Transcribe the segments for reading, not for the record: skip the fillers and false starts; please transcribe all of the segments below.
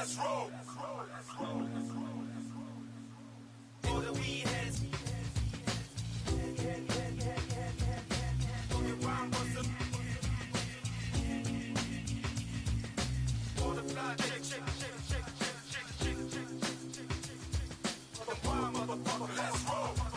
let's roll. All the weed heads. All the rhyme busters. All the fly chick. All the wild motherfucker, let's roll.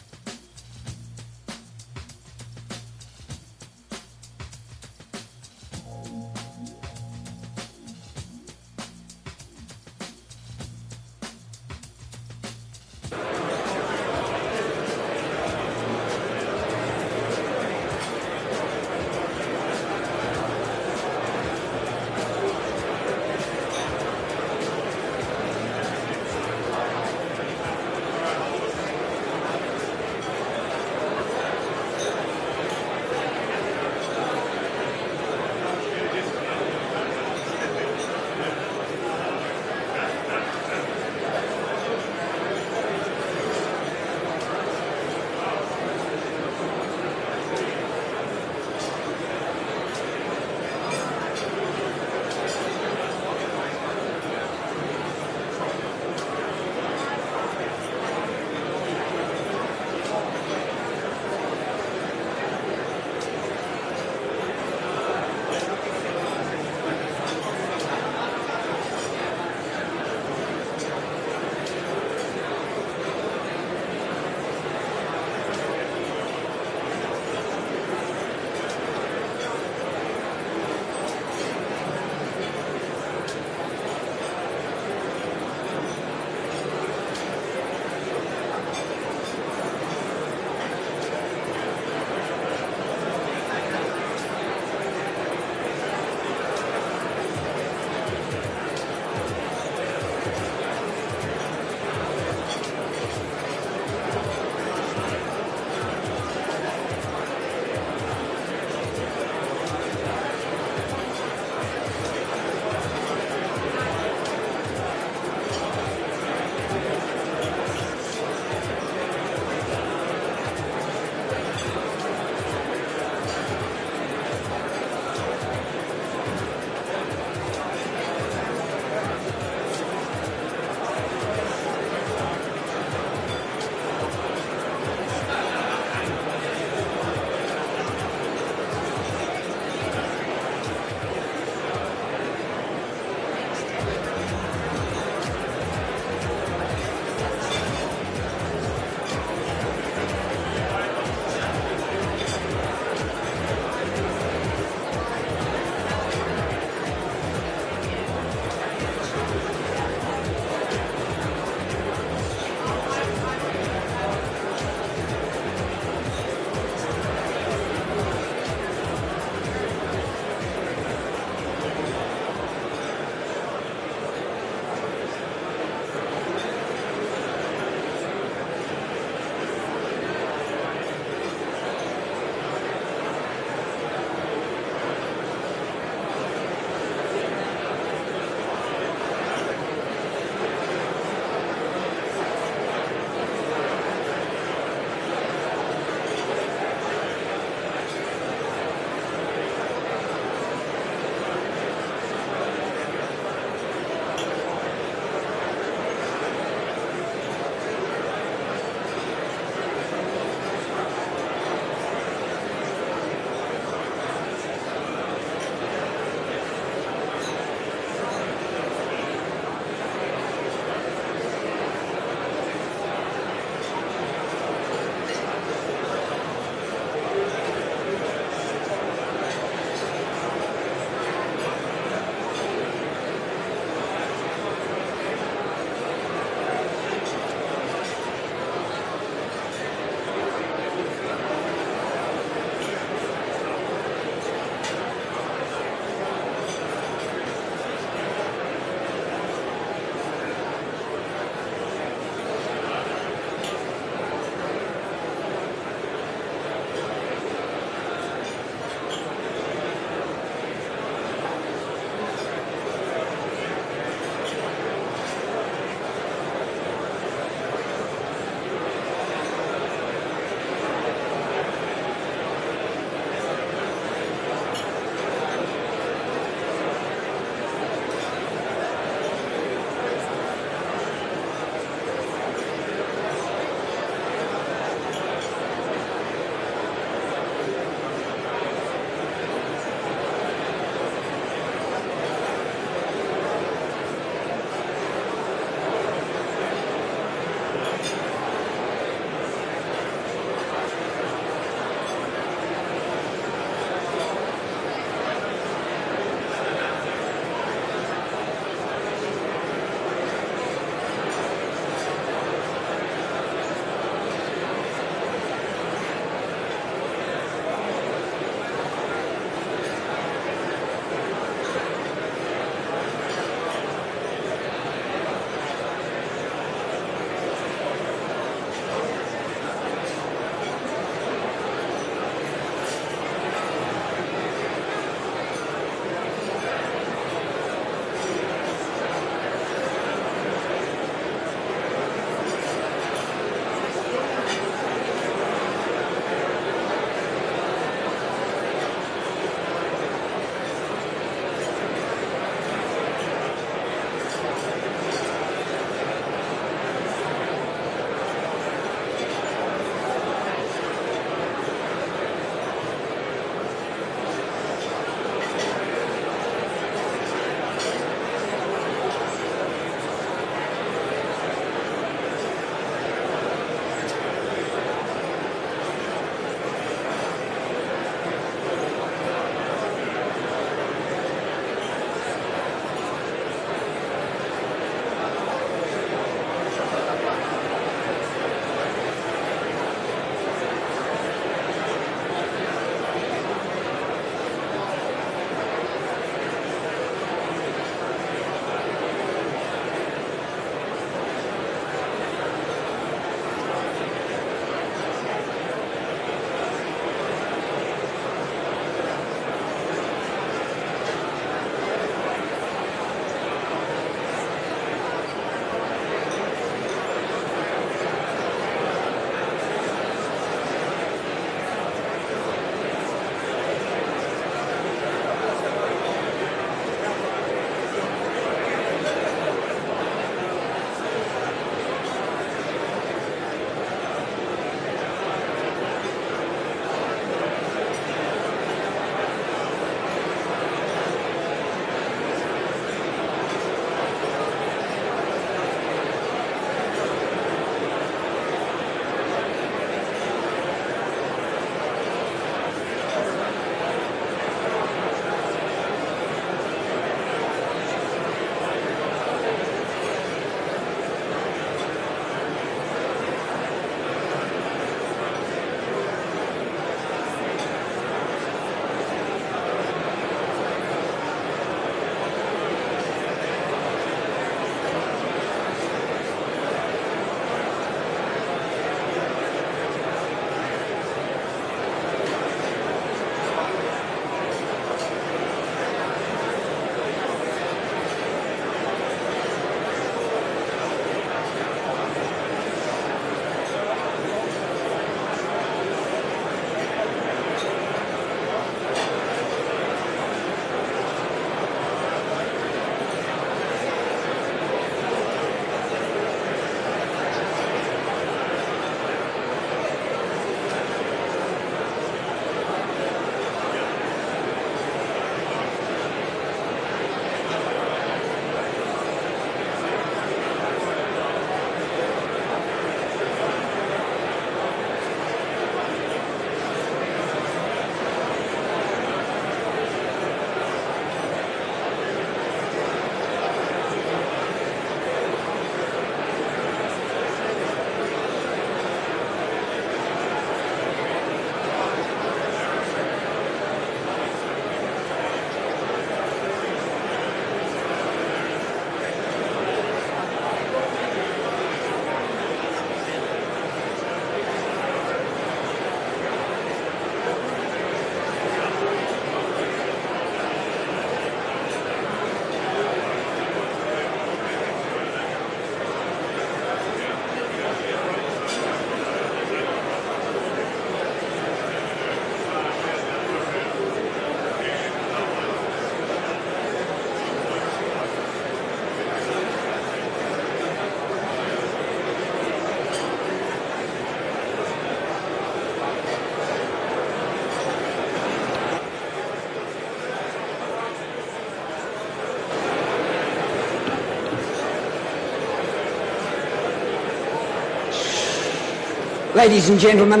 Ladies and gentlemen,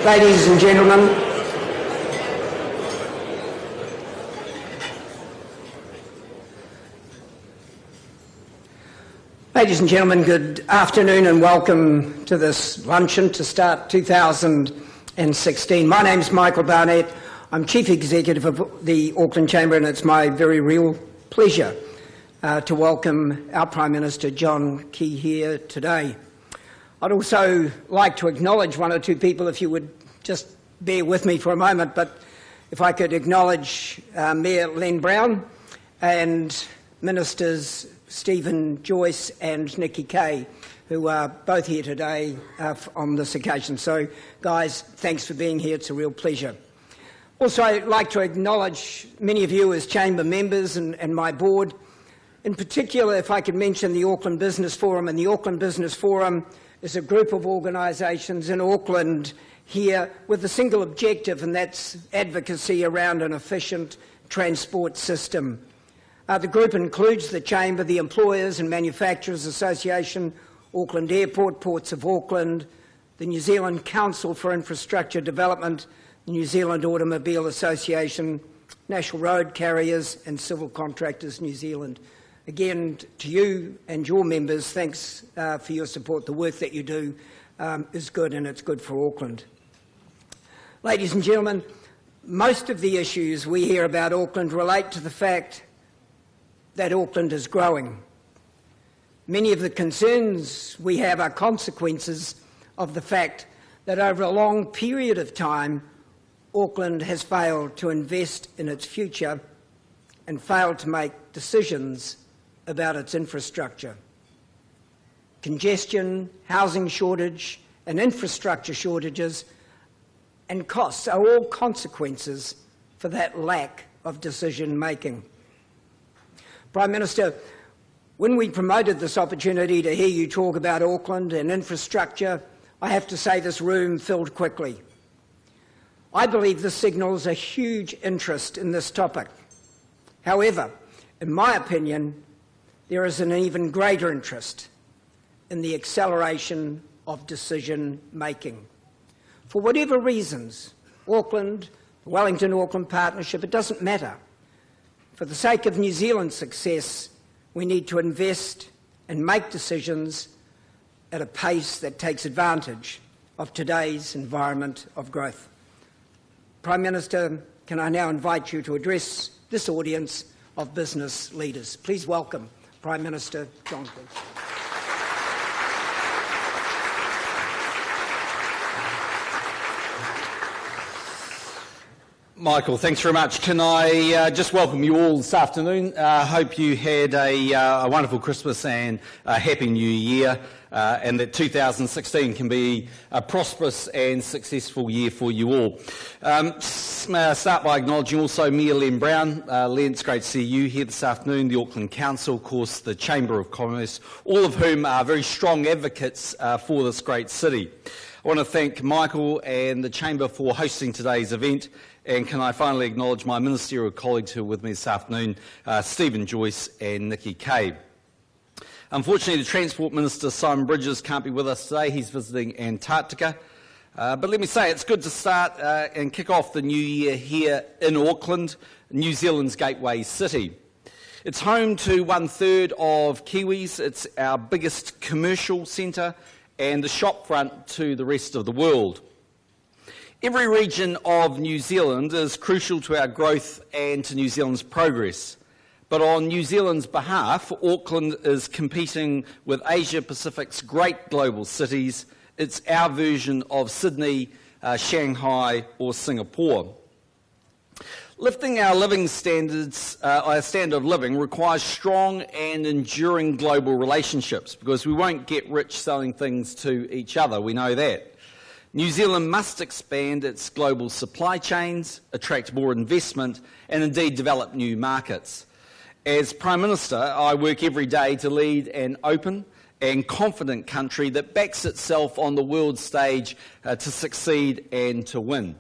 ladies and gentlemen, ladies and gentlemen, good afternoon and welcome to this luncheon to start 2016. My name's Michael Barnett. I'm Chief Executive of the Auckland Chamber, and it's my very real pleasure to welcome our Prime Minister John Key here today. I'd also like to acknowledge one or two people, if you would just bear with me for a moment, but if I could acknowledge Mayor Len Brown and Ministers Stephen Joyce and Nikki Kay, who are both here today on this occasion. So, guys, thanks for being here. It's a real pleasure. Also, I'd like to acknowledge many of you as Chamber members and my board. In particular, if I could mention the Auckland Business Forum, and the Auckland Business Forum is a group of organisations in Auckland here with a single objective, and that's advocacy around an efficient transport system. The group includes the Chamber, the Employers and Manufacturers Association, Auckland Airport, Ports of Auckland, the New Zealand Council for Infrastructure Development, the New Zealand Automobile Association, National Road Carriers and Civil Contractors New Zealand. Again, to you and your members, thanks for your support. The work that you do is good, and it's good for Auckland. Ladies and gentlemen, most of the issues we hear about Auckland relate to the fact that Auckland is growing. Many of the concerns we have are consequences of the fact that over a long period of time, Auckland has failed to invest in its future and failed to make decisions about its infrastructure. Congestion, housing shortage and infrastructure shortages and costs are all consequences for that lack of decision making. Prime Minister, when we promoted this opportunity to hear you talk about Auckland and infrastructure, I have to say this room filled quickly. I believe this signals a huge interest in this topic. However, in my opinion, there is an even greater interest in the acceleration of decision making. For whatever reasons, Auckland, the Wellington-Auckland Partnership, it doesn't matter. For the sake of New Zealand's success, we need to invest and make decisions at a pace that takes advantage of today's environment of growth. Prime Minister, can I now invite you to address this audience of business leaders? Please welcome Prime Minister John Key. Michael, thanks very much. Can I just welcome you all this afternoon. Hope you had a wonderful Christmas and a happy New Year, and that 2016 can be a prosperous and successful year for you all. Start by acknowledging also Mayor Len Brown. Len, it's great to see you here this afternoon, the Auckland Council, of course, the Chamber of Commerce, all of whom are very strong advocates for this great city. I want to thank Michael and the Chamber for hosting today's event. And can I finally acknowledge my ministerial colleagues who are with me this afternoon, Stephen Joyce and Nikki Kay. Unfortunately, the Transport Minister, Simon Bridges, can't be with us today. He's visiting Antarctica. But let me say, it's good to start and kick off the new year here in Auckland, New Zealand's gateway city. It's home to 1/3 of Kiwis. It's our biggest commercial centre and the shopfront to the rest of the world. Every region of New Zealand is crucial to our growth and to New Zealand's progress. But on New Zealand's behalf, Auckland is competing with Asia Pacific's great global cities. It's our version of Sydney, Shanghai or Singapore. Lifting our living standards, our standard of living, requires strong and enduring global relationships because we won't get rich selling things to each other, we know that. New Zealand must expand its global supply chains, attract more investment and indeed develop new markets. As Prime Minister, I work every day to lead an open and confident country that backs itself on the world stage to succeed and to win.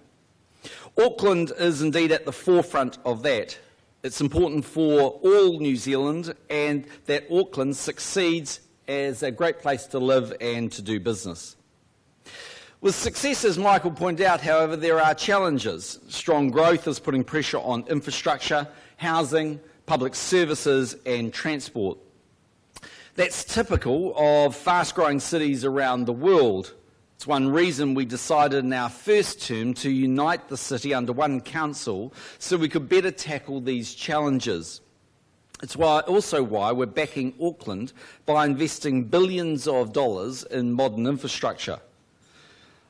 Auckland is indeed at the forefront of that. It's important for all New Zealand and that Auckland succeeds as a great place to live and to do business. With success, as Michael pointed out, however, there are challenges. Strong growth is putting pressure on infrastructure, housing, public services and transport. That's typical of fast-growing cities around the world. It's one reason we decided in our first term to unite the city under one council so we could better tackle these challenges. It's also why we're backing Auckland by investing billions of dollars in modern infrastructure.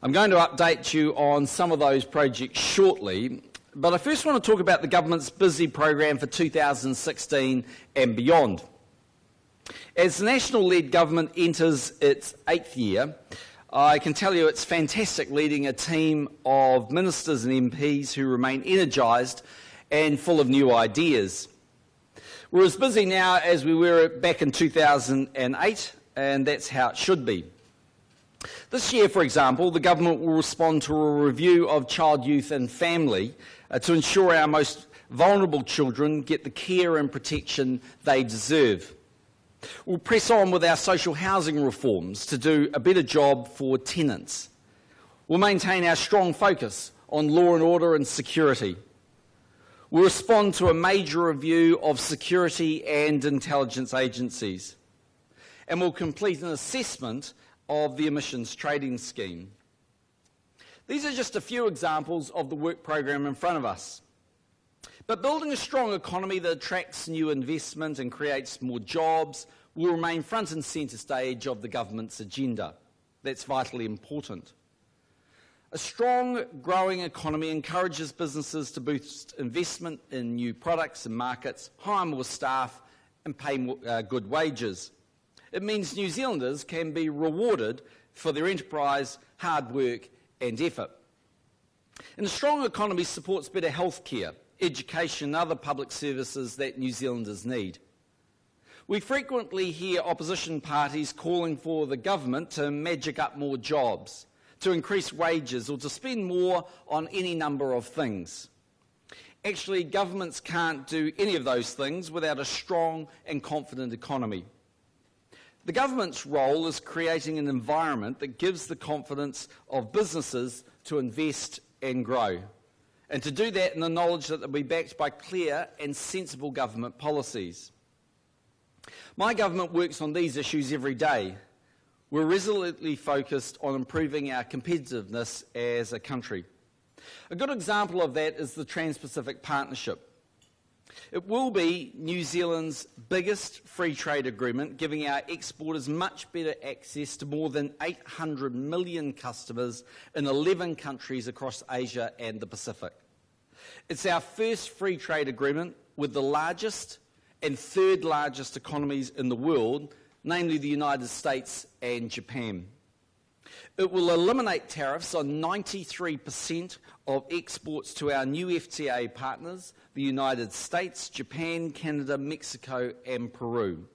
I'm going to update you on some of those projects shortly, but I first want to talk about the government's busy program for 2016 and beyond. As the national-led government enters its 8th year, I can tell you it's fantastic leading a team of ministers and MPs who remain energised and full of new ideas. We're as busy now as we were back in 2008, and that's how it should be. This year, for example, the government will respond to a review of child, youth and family to ensure our most vulnerable children get the care and protection they deserve. We'll press on with our social housing reforms to do a better job for tenants. We'll maintain our strong focus on law and order and security. We'll respond to a major review of security and intelligence agencies. And we'll complete an assessment of the emissions trading scheme. These are just a few examples of the work program in front of us. But building a strong economy that attracts new investment and creates more jobs will remain front and centre stage of the government's agenda. That's vitally important. A strong, growing economy encourages businesses to boost investment in new products and markets, hire more staff and pay more, good wages. It means New Zealanders can be rewarded for their enterprise, hard work and effort. And a strong economy supports better healthcare, education and other public services that New Zealanders need. We frequently hear opposition parties calling for the government to magic up more jobs, to increase wages or to spend more on any number of things. Actually, governments can't do any of those things without a strong and confident economy. The government's role is creating an environment that gives the confidence of businesses to invest and grow, and to do that in the knowledge that they'll be backed by clear and sensible government policies. My government works on these issues every day. We're resolutely focused on improving our competitiveness as a country. A good example of that is the Trans-Pacific Partnership. It will be New Zealand's biggest free trade agreement, giving our exporters much better access to more than 800 million customers in 11 countries across Asia and the Pacific. It's our first free trade agreement with the largest and third largest economies in the world, namely the United States and Japan. It will eliminate tariffs on 93% of exports to our new FTA partners, the United States, Japan, Canada, Mexico and Peru.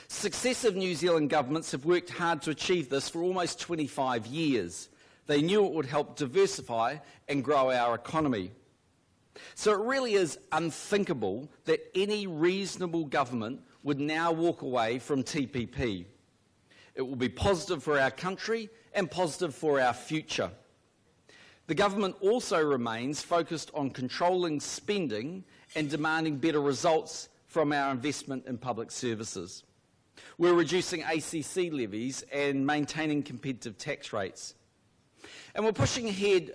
Successive New Zealand governments have worked hard to achieve this for almost 25 years. They knew it would help diversify and grow our economy. So it really is unthinkable that any reasonable government would now walk away from TPP. It will be positive for our country and positive for our future. The government also remains focused on controlling spending and demanding better results from our investment in public services. We're reducing ACC levies and maintaining competitive tax rates. And we're pushing ahead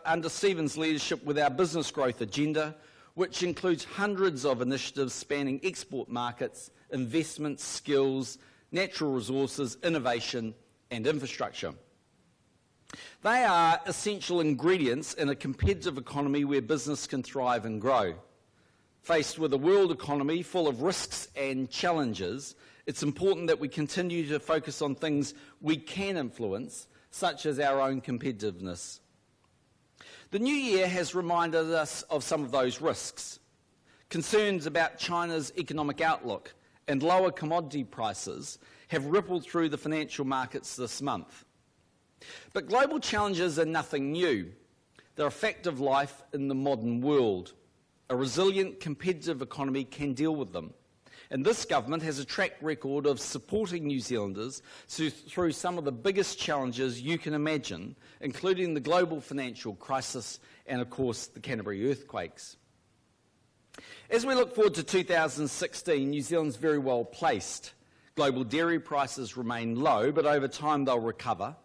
under Stephen's leadership with our business growth agenda, which includes hundreds of initiatives spanning export markets, investment, skills, natural resources, innovation and infrastructure. They are essential ingredients in a competitive economy where business can thrive and grow. Faced with a world economy full of risks and challenges, it's important that we continue to focus on things we can influence, such as our own competitiveness. The new year has reminded us of some of those risks. Concerns about China's economic outlook and lower commodity prices have rippled through the financial markets this month. But global challenges are nothing new. They're a fact of life in the modern world. A resilient, competitive economy can deal with them. And this government has a track record of supporting New Zealanders through some of the biggest challenges you can imagine, including the global financial crisis and, of course, the Canterbury earthquakes. As we look forward to 2016, New Zealand's very well placed. Global dairy prices remain low, but over time they'll recover.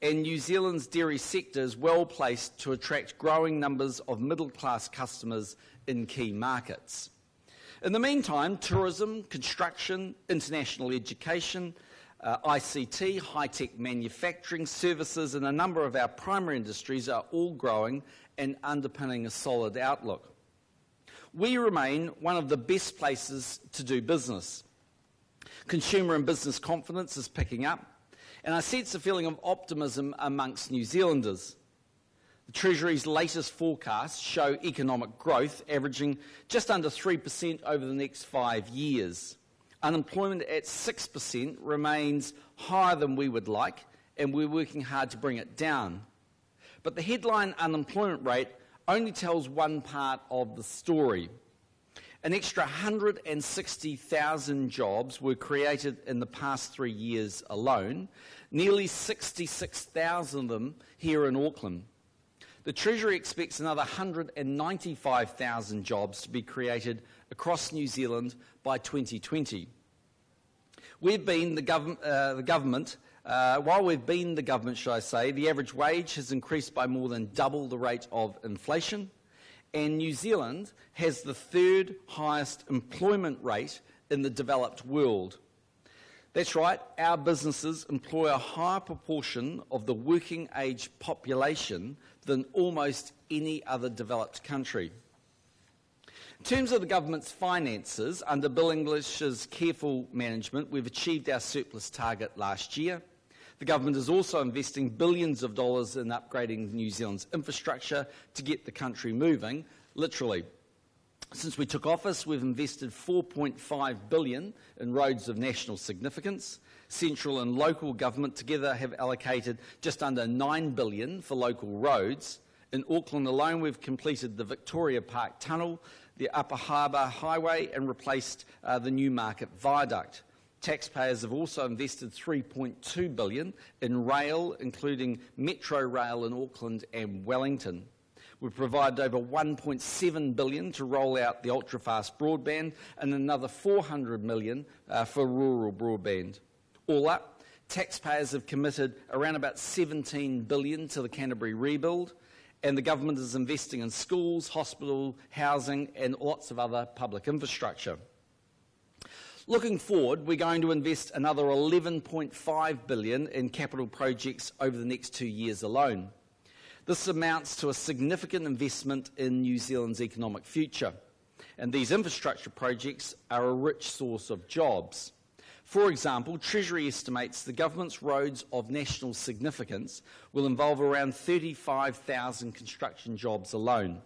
And New Zealand's dairy sector is well placed to attract growing numbers of middle-class customers in key markets. In the meantime, tourism, construction, international education, ICT, high-tech manufacturing, services and a number of our primary industries are all growing and underpinning a solid outlook. We remain one of the best places to do business. Consumer and business confidence is picking up, and I sense a feeling of optimism amongst New Zealanders. The Treasury's latest forecasts show economic growth averaging just under 3% over the next 5 years. Unemployment at 6% remains higher than we would like, and we're working hard to bring it down. But the headline unemployment rate only tells one part of the story. An extra 160,000 jobs were created in the past 3 years alone, nearly 66,000 of them here in Auckland. The Treasury expects another 195,000 jobs to be created across New Zealand by 2020. We've been the government, while we've been the government, should I say, the average wage has increased by more than double the rate of inflation, and New Zealand has the third highest employment rate in the developed world. That's right, our businesses employ a higher proportion of the working age population than almost any other developed country. In terms of the government's finances, under Bill English's careful management, we've achieved our surplus target last year. The government is also investing billions of dollars in upgrading New Zealand's infrastructure to get the country moving, literally. Since we took office, we've invested $4.5 billion in roads of national significance. Central and local government together have allocated just under $9 billion for local roads. In Auckland alone, we've completed the Victoria Park Tunnel, the Upper Harbour Highway, and replaced the Newmarket Viaduct. Taxpayers have also invested $3.2 billion in rail, including Metro Rail in Auckland and Wellington. We've provided over $1.7 billion to roll out the ultra-fast broadband and another $400 million for rural broadband. All up, taxpayers have committed around about $17 billion to the Canterbury rebuild, and the government is investing in schools, hospital, housing and lots of other public infrastructure. Looking forward, we're going to invest another $11.5 billion in capital projects over the next 2 years alone. This amounts to a significant investment in New Zealand's economic future, and these infrastructure projects are a rich source of jobs. For example, Treasury estimates the government's roads of national significance will involve around 35,000 construction jobs alone.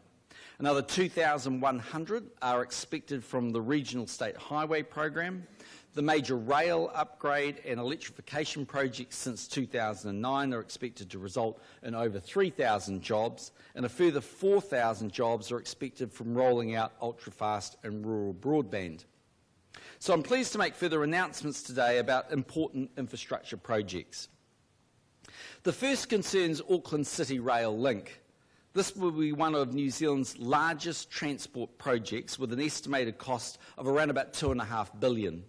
Another 2,100 are expected from the Regional State Highway Program. The major rail upgrade and electrification projects since 2009 are expected to result in over 3,000 jobs, and a further 4,000 jobs are expected from rolling out ultra-fast and rural broadband. So I'm pleased to make further announcements today about important infrastructure projects. The first concerns Auckland City Rail Link. This will be one of New Zealand's largest transport projects with an estimated cost of around about $2.5 billion.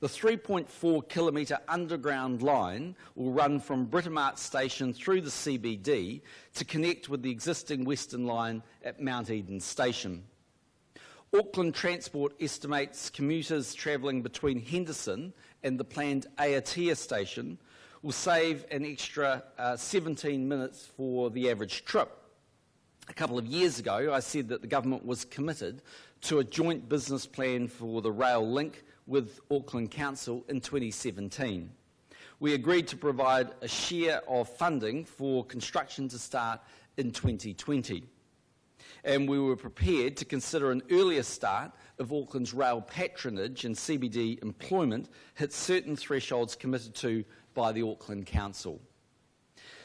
The 3.4-kilometre underground line will run from Britomart Station through the CBD to connect with the existing Western Line at Mount Eden Station. Auckland Transport estimates commuters travelling between Henderson and the planned Aotea station will save an extra 17 minutes for the average trip. A couple of years ago, I said that the government was committed to a joint business plan for the rail link with Auckland Council in 2017. We agreed to provide a share of funding for construction to start in 2020. And we were prepared to consider an earlier start if Auckland's rail patronage and CBD employment hit certain thresholds committed to by the Auckland Council.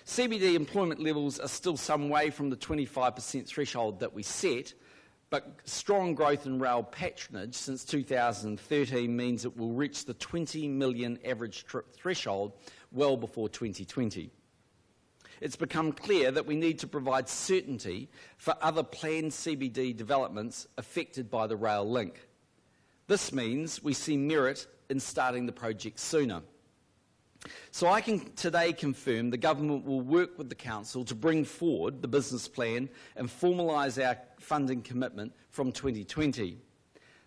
CBD employment levels are still some way from the 25% threshold that we set, But strong growth in rail patronage since 2013 means it will reach the 20 million average trip threshold well before 2020. It's become clear that we need to provide certainty for other planned CBD developments affected by the rail link. This means we see merit in starting the project sooner. So I can today confirm the government will work with the council to bring forward the business plan and formalise our funding commitment from 2020.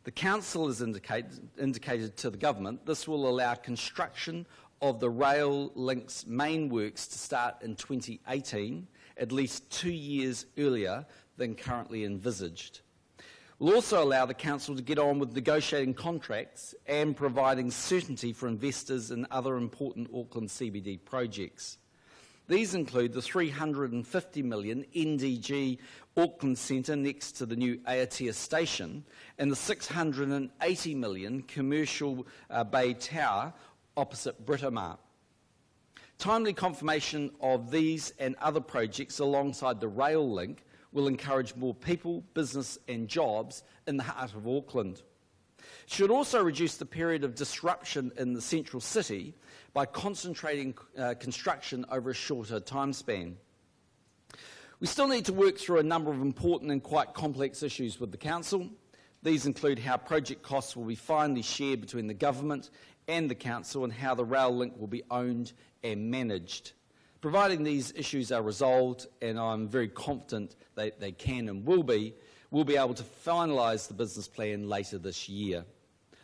The council has indicated to the government this will allow construction of the rail link's main works to start in 2018, at least 2 years earlier than currently envisaged. Will also allow the council to get on with negotiating contracts and providing certainty for investors in other important Auckland CBD projects. These include the $350 million NDG Auckland Centre next to the new Aotea station and the $680 million Commercial Bay Tower opposite Britomart. Timely confirmation of these and other projects alongside the rail link will encourage more people, business and jobs in the heart of Auckland. It should also reduce the period of disruption in the central city by concentrating construction over a shorter time span. We still need to work through a number of important and quite complex issues with the council. These include how project costs will be finally shared between the government and the council and how the rail link will be owned and managed. Providing these issues are resolved, and I'm very confident they can and will be, we'll be able to finalise the business plan later this year.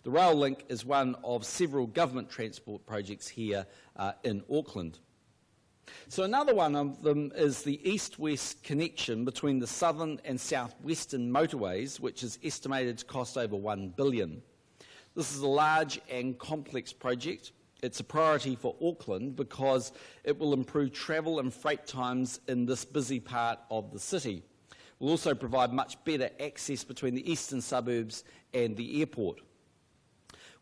The rail link is one of several government transport projects here in Auckland. So another one of them is the east-west connection between the southern and south-western motorways, which is estimated to cost over $1 billion. This is a large and complex project. It's a priority for Auckland because it will improve travel and freight times in this busy part of the city. It will also provide much better access between the eastern suburbs and the airport.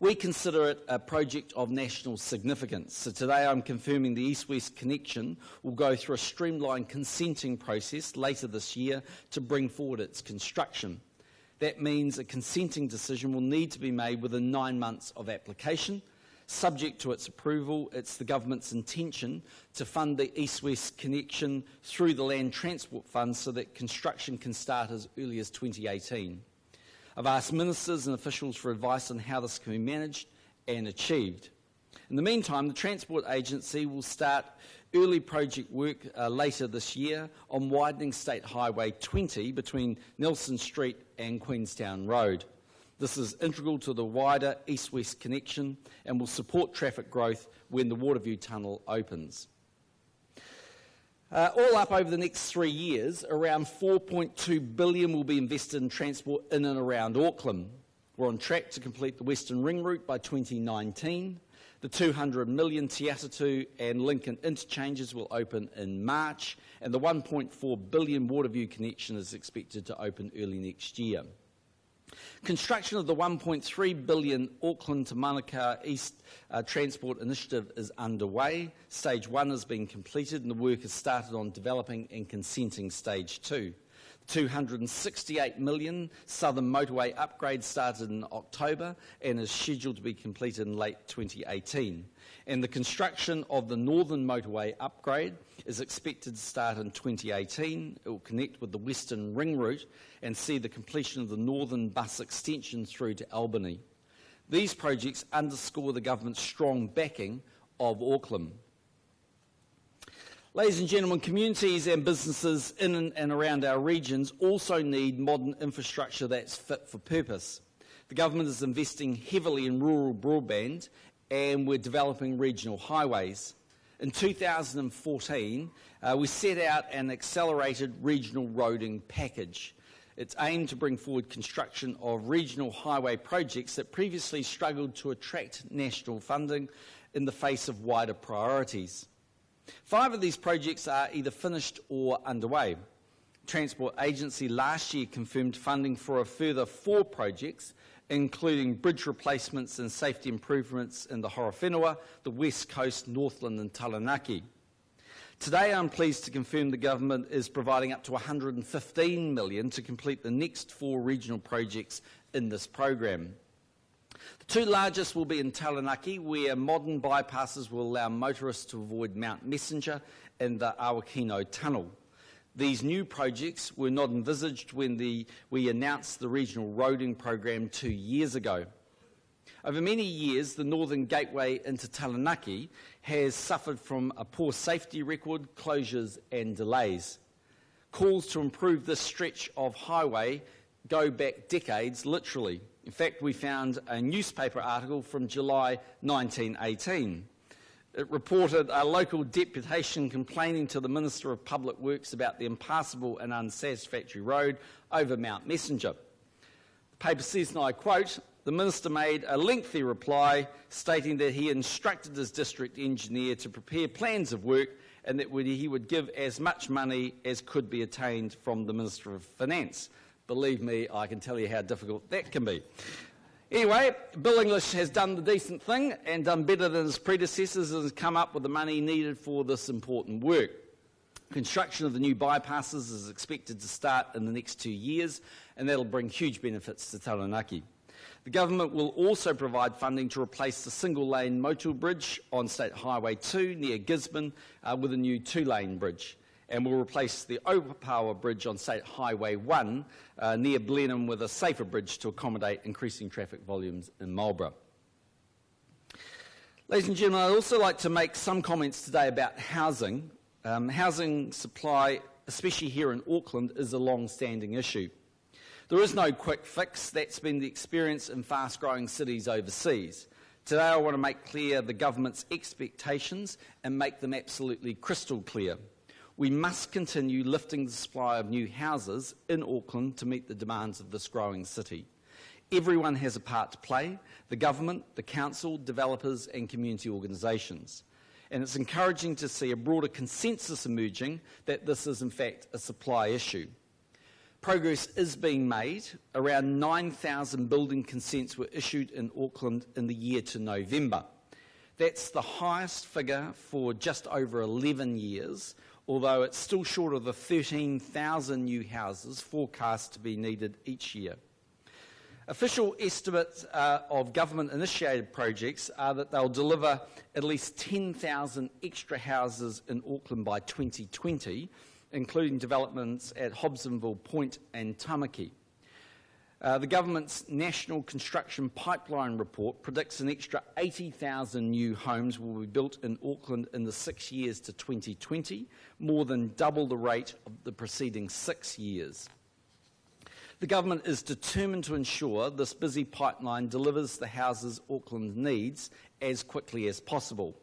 We consider it a project of national significance. So today I'm confirming the east-west connection will go through a streamlined consenting process later this year to bring forward its construction. That means a consenting decision will need to be made within 9 months of application. Subject to its approval, it's the government's intention to fund the east-west connection through the Land Transport Fund so that construction can start as early as 2018. I've asked ministers and officials for advice on how this can be managed and achieved. In the meantime, the Transport Agency will start early project work later this year on widening State Highway 20 between Nelson Street and Queenstown Road. This is integral to the wider east-west connection and will support traffic growth when the Waterview Tunnel opens. All up over the next 3 years, around $4.2 billion will be invested in transport in and around Auckland. We're on track to complete the Western Ring Route by 2019. The $200 million Te Atatu and Lincoln interchanges will open in March, and the $1.4 billion Waterview connection is expected to open early next year. Construction of the $1.3 billion Auckland to Manukau East Transport Initiative is underway. Stage 1 has been completed and the work has started on developing and consenting Stage 2. The $268 million Southern Motorway upgrade started in October and is scheduled to be completed in late 2018. And the construction of the Northern Motorway upgrade is expected to start in 2018. It will connect with the Western Ring Route and see the completion of the Northern Bus extension through to Albany. These projects underscore the government's strong backing of Auckland. Ladies and gentlemen, communities and businesses in and around our regions also need modern infrastructure that's fit for purpose. The government is investing heavily in rural broadband and we're developing regional highways. In 2014, we set out an accelerated regional roading package. It's aimed to bring forward construction of regional highway projects that previously struggled to attract national funding in the face of wider priorities. 5 of these projects are either finished or underway. The Transport Agency last year confirmed funding for a further 4 projects, including bridge replacements and safety improvements in the Horowhenua, the West Coast, Northland and Taranaki. Today I'm pleased to confirm the government is providing up to $115 million to complete the next 4 regional projects in this program. The 2 largest will be in Taranaki, where modern bypasses will allow motorists to avoid Mount Messenger and the Awakino Tunnel. These new projects were not envisaged when we announced the regional roading program 2 years ago. Over many years, the northern gateway into Taranaki has suffered from a poor safety record, closures and delays. Calls to improve this stretch of highway go back decades, literally. In fact, we found a newspaper article from July 1918. It reported a local deputation complaining to the Minister of Public Works about the impassable and unsatisfactory road over Mount Messenger. The paper says, and I quote, "The Minister made a lengthy reply stating that he instructed his district engineer to prepare plans of work and that he would give as much money as could be attained from the Minister of Finance." Believe me, I can tell you how difficult that can be. Anyway, Bill English has done the decent thing and done better than his predecessors and has come up with the money needed for this important work. Construction of the new bypasses is expected to start in the next 2 years, and that'll bring huge benefits to Taranaki. The government will also provide funding to replace the single-lane Motul Bridge on State Highway 2 near Gisborne with a new 2-lane bridge, and will replace the Opawa Bridge on State Highway 1 near Blenheim with a safer bridge to accommodate increasing traffic volumes in Marlborough. Ladies and gentlemen, I'd also like to make some comments today about housing. Housing supply, especially here in Auckland, is a long-standing issue. There is no quick fix. That's been the experience in fast-growing cities overseas. Today I want to make clear the government's expectations and make them absolutely crystal clear. We must continue lifting the supply of new houses in Auckland to meet the demands of this growing city. Everyone has a part to play: the government, the council, developers and community organisations. And it's encouraging to see a broader consensus emerging that this is in fact a supply issue. Progress is being made. Around 9,000 building consents were issued in Auckland in the year to November. That's the highest figure for just over 11 years, although it's still short of the 13,000 new houses forecast to be needed each year. Official estimates of government-initiated projects are that they'll deliver at least 10,000 extra houses in Auckland by 2020, including developments at Hobsonville Point and Tamaki. The government's National Construction Pipeline report predicts an extra 80,000 new homes will be built in Auckland in the 6 years to 2020, more than double the rate of the preceding 6 years. The government is determined to ensure this busy pipeline delivers the houses Auckland needs as quickly as possible.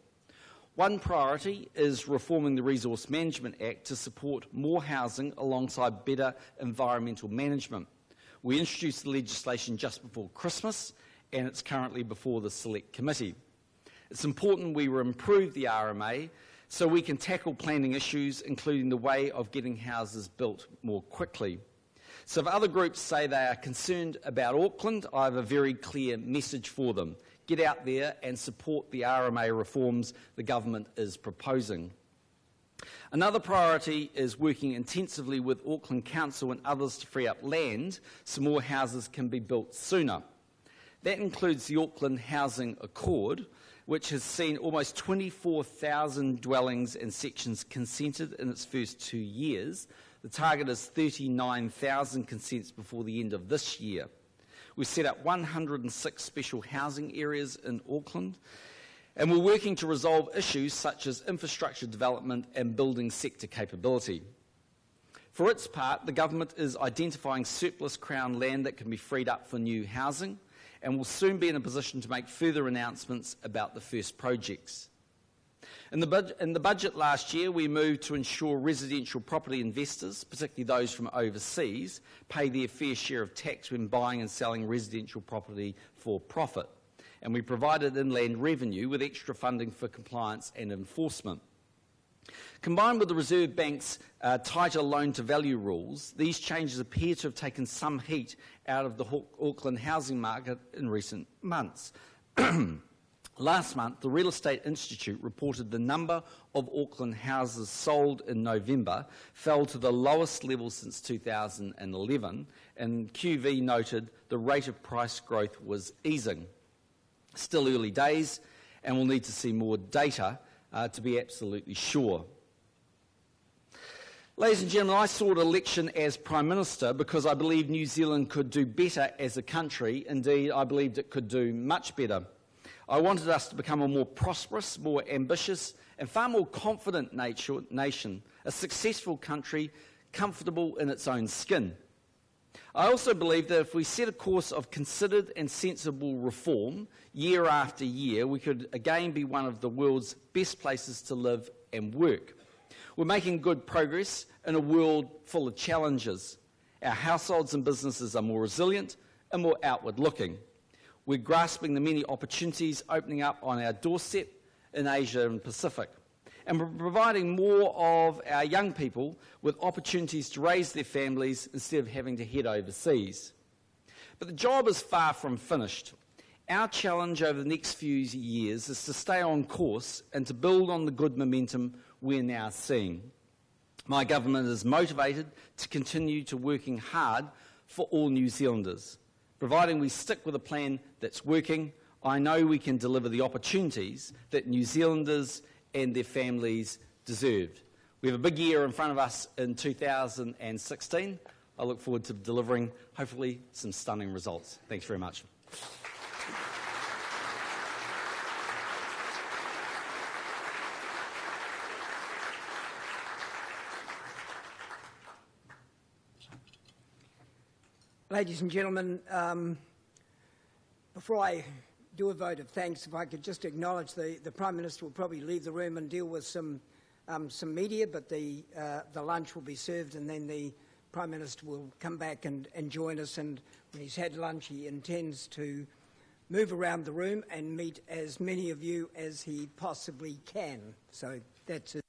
One priority is reforming the Resource Management Act to support more housing alongside better environmental management. We introduced the legislation just before Christmas, and it's currently before the Select Committee. It's important we improve the RMA so we can tackle planning issues, including the way of getting houses built more quickly. So if other groups say they are concerned about Auckland, I have a very clear message for them. Get out there and support the RMA reforms the government is proposing. Another priority is working intensively with Auckland Council and others to free up land so more houses can be built sooner. That includes the Auckland Housing Accord, which has seen almost 24,000 dwellings and sections consented in its first 2 years. The target is 39,000 consents before the end of this year. We've set up 106 special housing areas in Auckland, and we're working to resolve issues such as infrastructure development and building sector capability. For its part, the government is identifying surplus Crown land that can be freed up for new housing, and will soon be in a position to make further announcements about the first projects. In the budget last year, we moved to ensure residential property investors, particularly those from overseas, pay their fair share of tax when buying and selling residential property for profit. And we provided Inland Revenue with extra funding for compliance and enforcement. Combined with the Reserve Bank's tighter loan-to-value rules, these changes appear to have taken some heat out of the Auckland housing market in recent months. Last month, the Real Estate Institute reported the number of Auckland houses sold in November fell to the lowest level since 2011, and QV noted the rate of price growth was easing. Still early days, and we'll need to see more data to be absolutely sure. Ladies and gentlemen, I sought election as Prime Minister because I believed New Zealand could do better as a country. Indeed, I believed it could do much better. I wanted us to become a more prosperous, more ambitious, and far more confident nation, a successful country, comfortable in its own skin. I also believe that if we set a course of considered and sensible reform year after year, we could again be one of the world's best places to live and work. We're making good progress in a world full of challenges. Our households and businesses are more resilient and more outward-looking. We're grasping the many opportunities opening up on our doorstep in Asia and Pacific. And we're providing more of our young people with opportunities to raise their families instead of having to head overseas. But the job is far from finished. Our challenge over the next few years is to stay on course and to build on the good momentum we're now seeing. My government is motivated to continue to working hard for all New Zealanders. Providing we stick with a plan that's working, I know we can deliver the opportunities that New Zealanders and their families deserved. We have a big year in front of us in 2016. I look forward to delivering, hopefully, some stunning results. Thanks very much. Ladies and gentlemen, before I do a vote of thanks, if I could just acknowledge the Prime Minister will probably leave the room and deal with some media, but the lunch will be served, and then the Prime Minister will come back and join us, and when he's had lunch he intends to move around the room and meet as many of you as he possibly can. So that's it.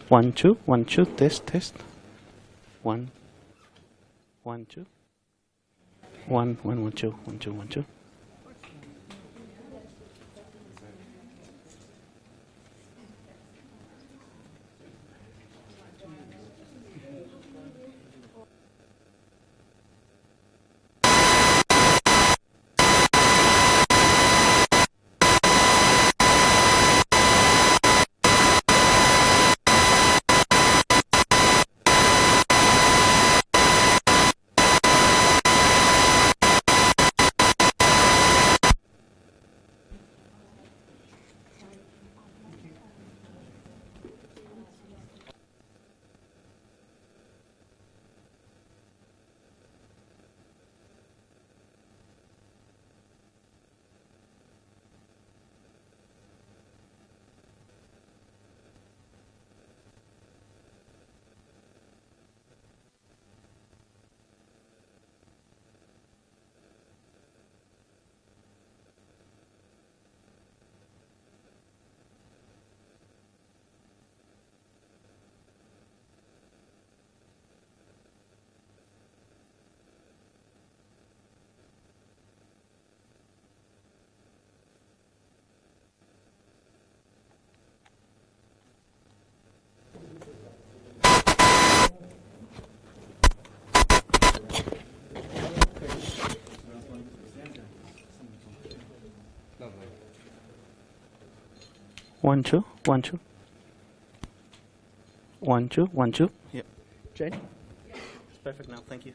1 2 1 2 test 1 1 2 1 1 1 2 1 2 1 2. One two, 1 2 1 2 1 2. Yep. Jane? It's perfect now, thank you.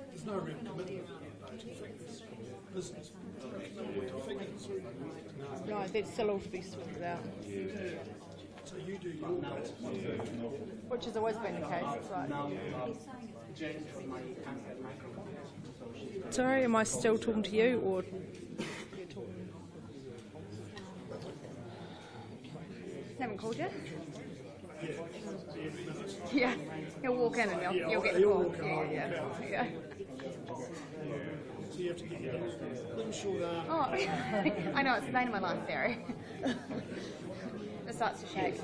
There's no real commitment to figures. Business. No, that's still all to be sorted out. So you do your bit. Which has always been the case. It's like, sorry, am I still talking to you or you're talking? They haven't called you? Yeah, he'll walk in and you'll get the call. Yeah. So you have to get your little short arm. Oh, I know, it's the bane of my life, Barry. It starts to shake.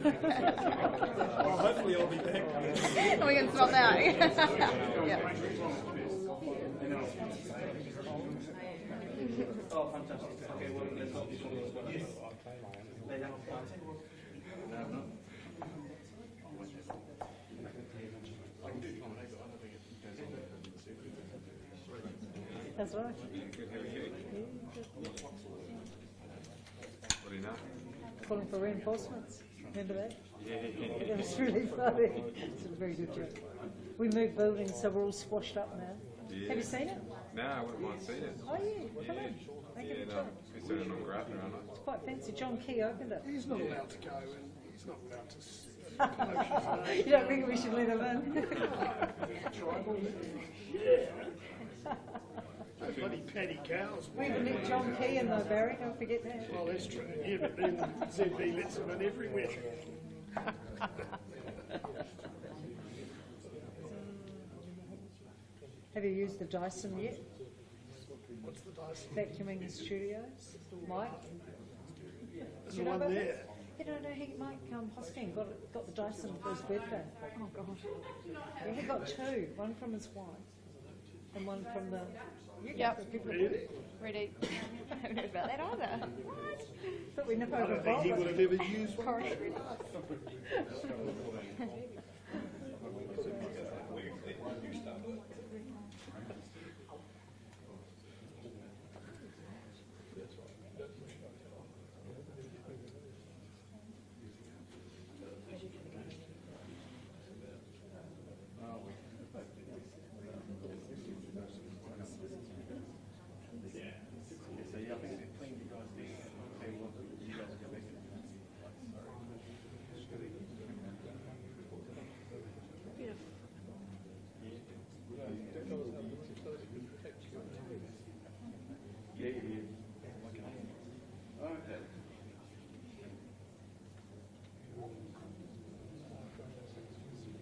Well, hopefully I'll be back. We can stop that. Yeah. Oh, fantastic. Okay, well, let's hope this one goes well. That's right. What do you know? Calling for reinforcements. Remember that? Yeah. It was really funny. It's a very good joke. We moved buildings, so we're all squashed up now. Yeah. Have you seen it? No, I wouldn't mind seeing it. Oh yeah, come on. Make it a tour. It's sort of not grabbing around It's quite fancy. John Key opened it. He's not allowed to go and he's not allowed to... You don't think we should let him in? Bloody paddy cows. We even let John Key in though, Barry. Don't forget that. Well, that's true. Yeah, but then ZB lets him in everywhere. Have you used the Dyson yet? What's the Dyson? Vacuuming the studios? Mike? There's You know one about there. that? You don't know, Mike Hosking got the Dyson for his birthday. Oh, God. Yeah, he got two. One from his wife and one from the... Yep. People Ready? I haven't heard about that either. but we never I don't think he would have ever used one. Correct.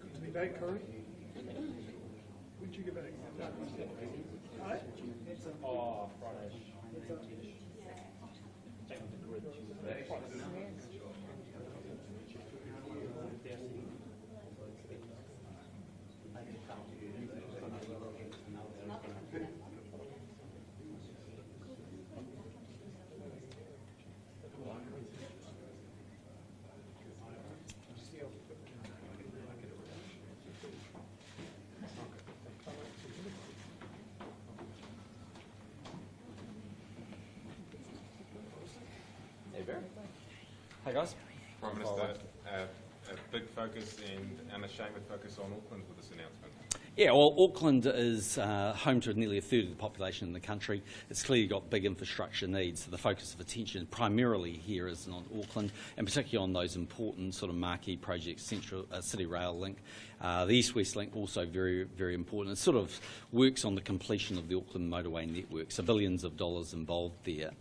Good to be back, Corey. When'd you get back? Right? Oh, Friday. Hey guys. Prime Minister, a big focus and unashamed focus on Auckland with this announcement. Yeah, well, Auckland is home to nearly a third of the population in the country. It's clearly got big infrastructure needs. So the focus of attention primarily here is on Auckland, and particularly on those important sort of marquee projects, Central City Rail Link. The East-West Link also very, very important. It sort of works on the completion of the Auckland motorway network, so billions of dollars involved there.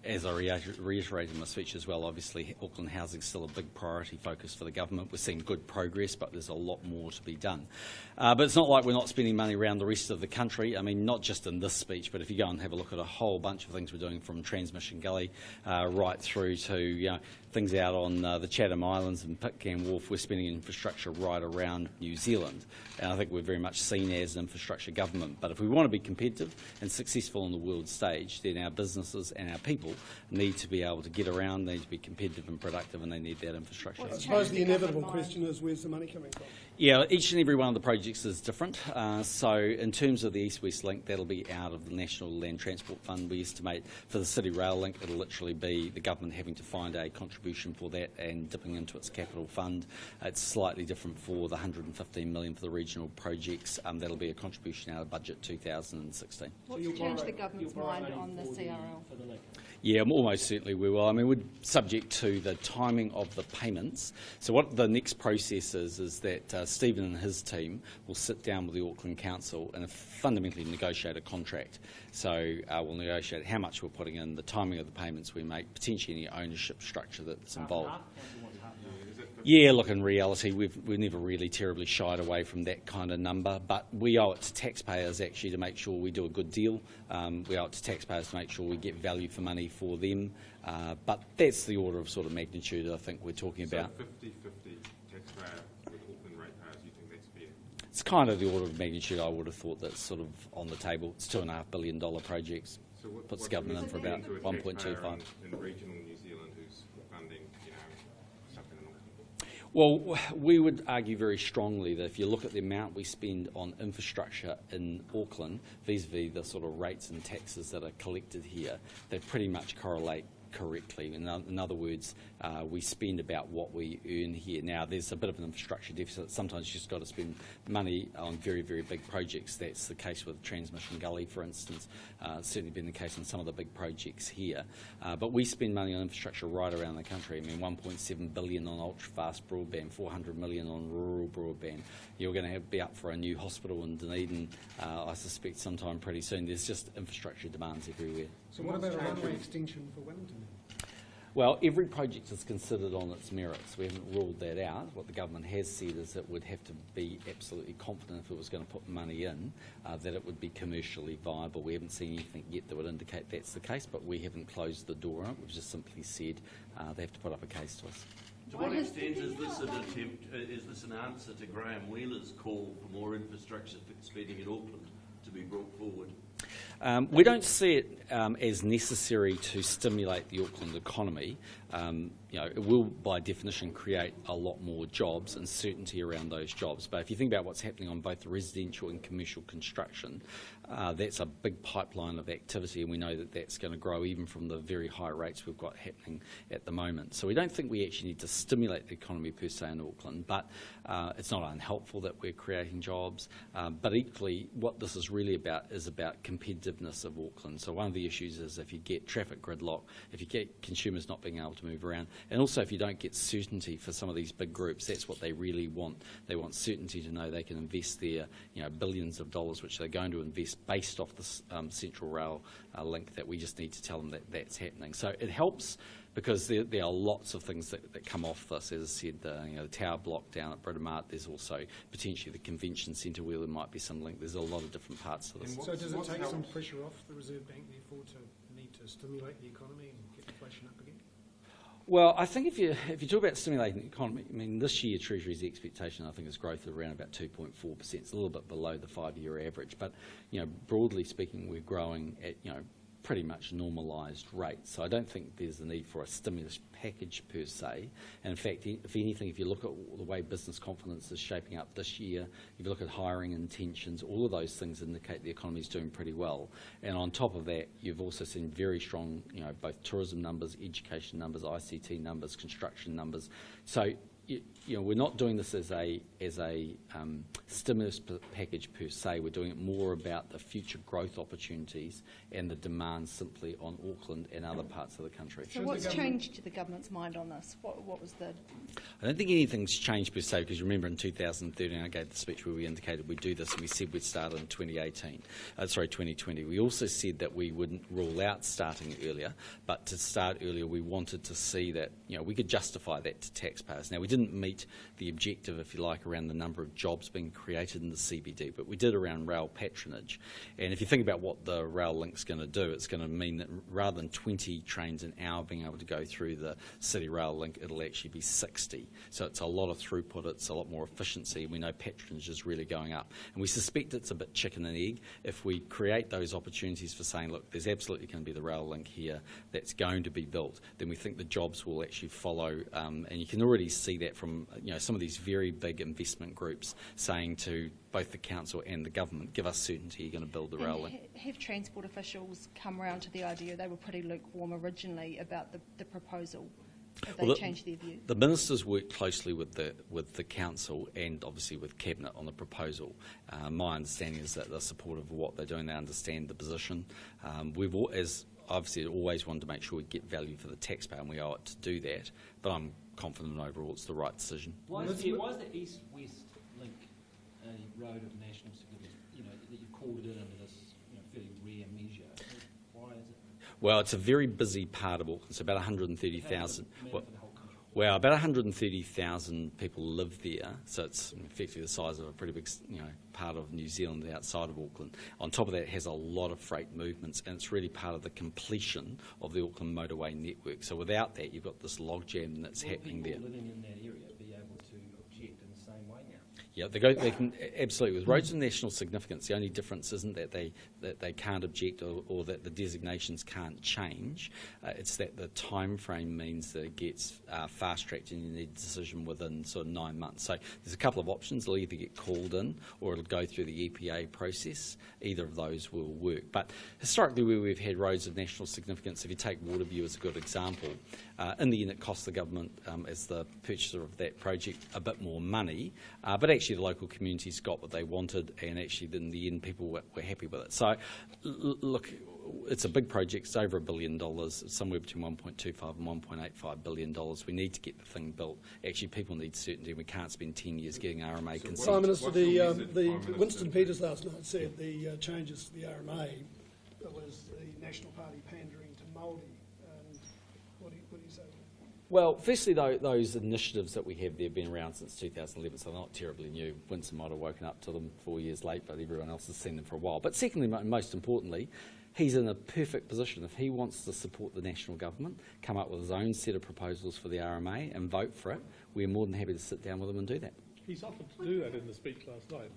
As I reiterated in my speech as well, obviously Auckland housing is still a big priority focus for the government. We're seeing good progress, but there's a lot more to be done. But it's not like we're not spending money around the rest of the country. I mean, not just in this speech, but if you go and have a look at a whole bunch of things we're doing from Transmission Gully right through to things out on the Chatham Islands and Pitcairn Wharf, we're spending infrastructure right around New Zealand. And I think we're very much seen as an infrastructure government. But if we want to be competitive and successful on the world stage, then our businesses and our people need to be able to get around, they need to be competitive and productive, and they need that infrastructure. I suppose the inevitable question is, where's the money coming from? Yeah, each and every one of the projects is different. So in terms of the East-West Link, that'll be out of the National Land Transport Fund. We estimate for the City Rail Link, it'll literally be the government having to find a contribution for that and dipping into its capital fund. It's slightly different for the $115 million for the regional projects. That'll be a contribution out of budget 2016. What's changed the government's mind on the CRL? Yeah, almost certainly we will. I mean, we're subject to the timing of the payments. So what the next process is that Stephen and his team will sit down with the Auckland Council and fundamentally negotiate a contract. So we'll negotiate how much we're putting in, the timing of the payments we make, potentially any ownership structure that's involved. Yeah, look, in reality, we've never really terribly shied away from that kind of number, but we owe it to taxpayers actually to make sure we do a good deal. We owe it to taxpayers to make sure we get value for money for them. But that's the order of sort of magnitude I think we're talking about. So 50-50 taxpayer with Auckland ratepayers, you think that's fair? It's kind of the order of magnitude I would have thought that's sort of on the table. It's $2.5 billion projects. So Puts the government in for about 1.25. In regional New Zealand who's funding, something in Auckland? Well, we would argue very strongly that if you look at the amount we spend on infrastructure in Auckland, vis-a-vis the sort of rates and taxes that are collected here, they pretty much correlate correctly. In other words, we spend about what we earn here. Now, there's a bit of an infrastructure deficit. Sometimes you've just got to spend money on very, very big projects. That's the case with Transmission Gully, for instance. It's certainly been the case on some of the big projects here. But we spend money on infrastructure right around the country. I mean, $1.7 billion on ultra-fast broadband, $400 million on rural broadband. You're going to be up for a new hospital in Dunedin, I suspect, sometime pretty soon. There's just infrastructure demands everywhere. So what about a runway extension for Wellington? Well, every project is considered on its merits. We haven't ruled that out. What the government has said is it would have to be absolutely confident if it was going to put money in, that it would be commercially viable. We haven't seen anything yet that would indicate that's the case, but we haven't closed the door on it. We've just simply said they have to put up a case to us. To what extent is this an attempt, is this an answer to Graham Wheeler's call for more infrastructure spending in Auckland to be brought forward? We don't see it as necessary to stimulate the Auckland economy. It will, by definition, create a lot more jobs and certainty around those jobs. But if you think about what's happening on both the residential and commercial construction, that's a big pipeline of activity, and we know that that's going to grow even from the very high rates we've got happening at the moment. So we don't think we actually need to stimulate the economy per se in Auckland, but it's not unhelpful that we're creating jobs. But equally, what this is really about is about competitiveness of Auckland. So one of the issues is if you get traffic gridlock, if you get consumers not being able to move around, and also if you don't get certainty for some of these big groups, that's what they really want. They want certainty to know they can invest their billions of dollars, which they're going to invest based off this Central Rail link, that we just need to tell them that that's happening. So it helps because there are lots of things that come off this. As I said, the tower block down at Britomart, there's also potentially the convention centre where there might be some link. There's a lot of different parts to this. So does it take some pressure off the Reserve Bank, therefore, to need to stimulate the economy and get inflation up again? Well, I think if you talk about stimulating the economy, I mean, this year Treasury's expectation, I think, is growth of around about 2.4%. It's a little bit below the 5-year average, but broadly speaking, we're growing at pretty much normalised rates. So I don't think there's a need for a stimulus package per se. And in fact, if anything, if you look at the way business confidence is shaping up this year, if you look at hiring intentions, all of those things indicate the economy is doing pretty well. And on top of that, you've also seen very strong, both tourism numbers, education numbers, ICT numbers, construction numbers. So we're not doing this as a stimulus package per se. We're doing it more about the future growth opportunities and the demand simply on Auckland and other parts of the country. So what's changed the government's mind on this? What was the... I don't think anything's changed per se, because remember in 2013 I gave the speech where we indicated we'd do this, and we said we'd start in 2020. We also said that we wouldn't rule out starting earlier, but to start earlier we wanted to see that we could justify that to taxpayers. Now, we didn't meet the objective, if you like, around the number of jobs being created in the CBD, but we did around rail patronage. And if you think about what the rail link's going to do, it's going to mean that rather than 20 trains an hour being able to go through the City Rail Link, it'll actually be 60. So it's a lot of throughput, it's a lot more efficiency. We know patronage is really going up. And we suspect it's a bit chicken and egg. If we create those opportunities for saying, look, there's absolutely going to be the rail link here that's going to be built, then we think the jobs will actually follow. And you can already see that that from some of these very big investment groups saying to both the council and the government, give us certainty you're going to build the railway. Have transport officials come around to the idea? They were pretty lukewarm originally about the proposal. Have they changed their view? The ministers work closely with the council and obviously with cabinet on the proposal. My understanding is that they're supportive of what they're doing. They understand the position. We've obviously always wanted to make sure we get value for the taxpayer, and we owe it to do that. But I'm confident overall it's the right decision. Why is the east-west link a road of national significance? That you've called it in under this fairly rare measure. Why is it? Well, it's a very busy part of Auckland. So about 130,000. Well, about 130,000 people live there, so it's effectively the size of a pretty big, part of New Zealand outside of Auckland. On top of that, it has a lot of freight movements, and it's really part of the completion of the Auckland motorway network. So without that, you've got this logjam that's happening there. People living in that area be able to object in the same way now? Yeah, they can absolutely. With roads of national significance, the only difference isn't that they can't object or that the designations can't change. It's that the time frame means that it gets fast-tracked and you need a decision within sort of 9 months. So there's a couple of options. It'll either get called in or it'll go through the EPA process. Either of those will work. But historically, where we've had roads of national significance, if you take Waterview as a good example, in the end it cost the government, as the purchaser of that project, a bit more money, but actually the local communities got what they wanted, and actually in the end people were happy with it. So look, it's a big project. It's over $1 billion. It's somewhere between $1.25 and $1.85 billion. We need to get the thing built. Actually, people need certainty. We can't spend 10 years getting RMA consent. Prime Minister, the Winston Peters last night said the changes to the RMA was the National Party pandering to Māori. What do you say? Well, firstly, though, those initiatives that we have there have been around since 2011, so they're not terribly new. Winston might have woken up to them 4 years late, but everyone else has seen them for a while. But secondly, most importantly, he's in a perfect position. If he wants to support the national government, come up with his own set of proposals for the RMA and vote for it, we're more than happy to sit down with him and do that. He's offered to do that in the speech last night,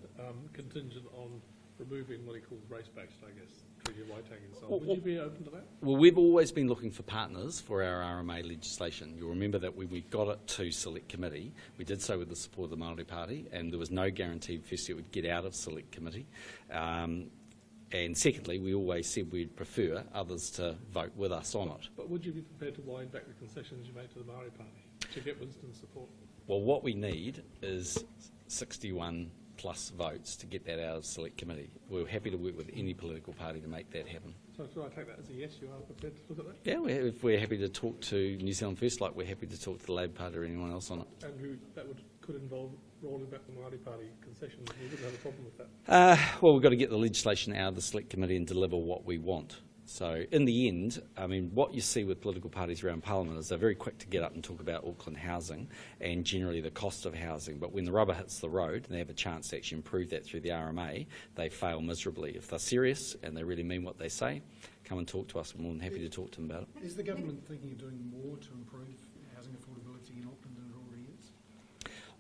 contingent on removing what he calls racebacks, I guess, Treaty of Waitangi and so on. Would you be open to that? Well, we've always been looking for partners for our RMA legislation. You'll remember that when we got it to Select Committee, we did so with the support of the Māori Party, and there was no guarantee firstly it would get out of Select Committee. And secondly, we always said we'd prefer others to vote with us on it. But would you be prepared to wind back the concessions you made to the Māori Party to get Winston's support? Well, what we need is 61 plus votes to get that out of Select Committee. We're happy to work with any political party to make that happen. So should I take that as a yes, you are prepared to look at that? Yeah, if we're happy to talk to New Zealand First, like we're happy to talk to the Labour Party or anyone else on it. And could involve rolling back the Māori Party concessions. We wouldn't have a problem with that. Well, we've got to get the legislation out of the Select Committee and deliver what we want. So in the end, I mean, what you see with political parties around Parliament is they're very quick to get up and talk about Auckland housing and generally the cost of housing. But when the rubber hits the road and they have a chance to actually improve that through the RMA, they fail miserably. If they're serious and they really mean what they say, come and talk to us. We're more than happy to talk to them about it. Is the government thinking of doing more to improve housing affordability in Auckland than it already is?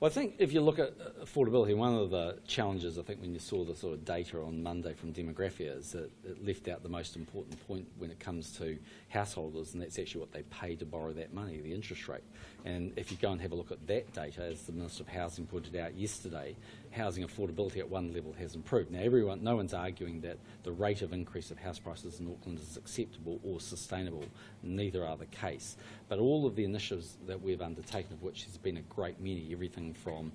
Well, I think if you look at affordability, one of the challenges, I think, when you saw the sort of data on Monday from Demographia is that it left out the most important point when it comes to householders, and that's actually what they pay to borrow that money, the interest rate. And if you go and have a look at that data, as the Minister of Housing pointed out yesterday, housing affordability at one level has improved. Now, no one's arguing that the rate of increase of house prices in Auckland is acceptable or sustainable. Neither are the case. But all of the initiatives that we've undertaken, of which there's been a great many, everything from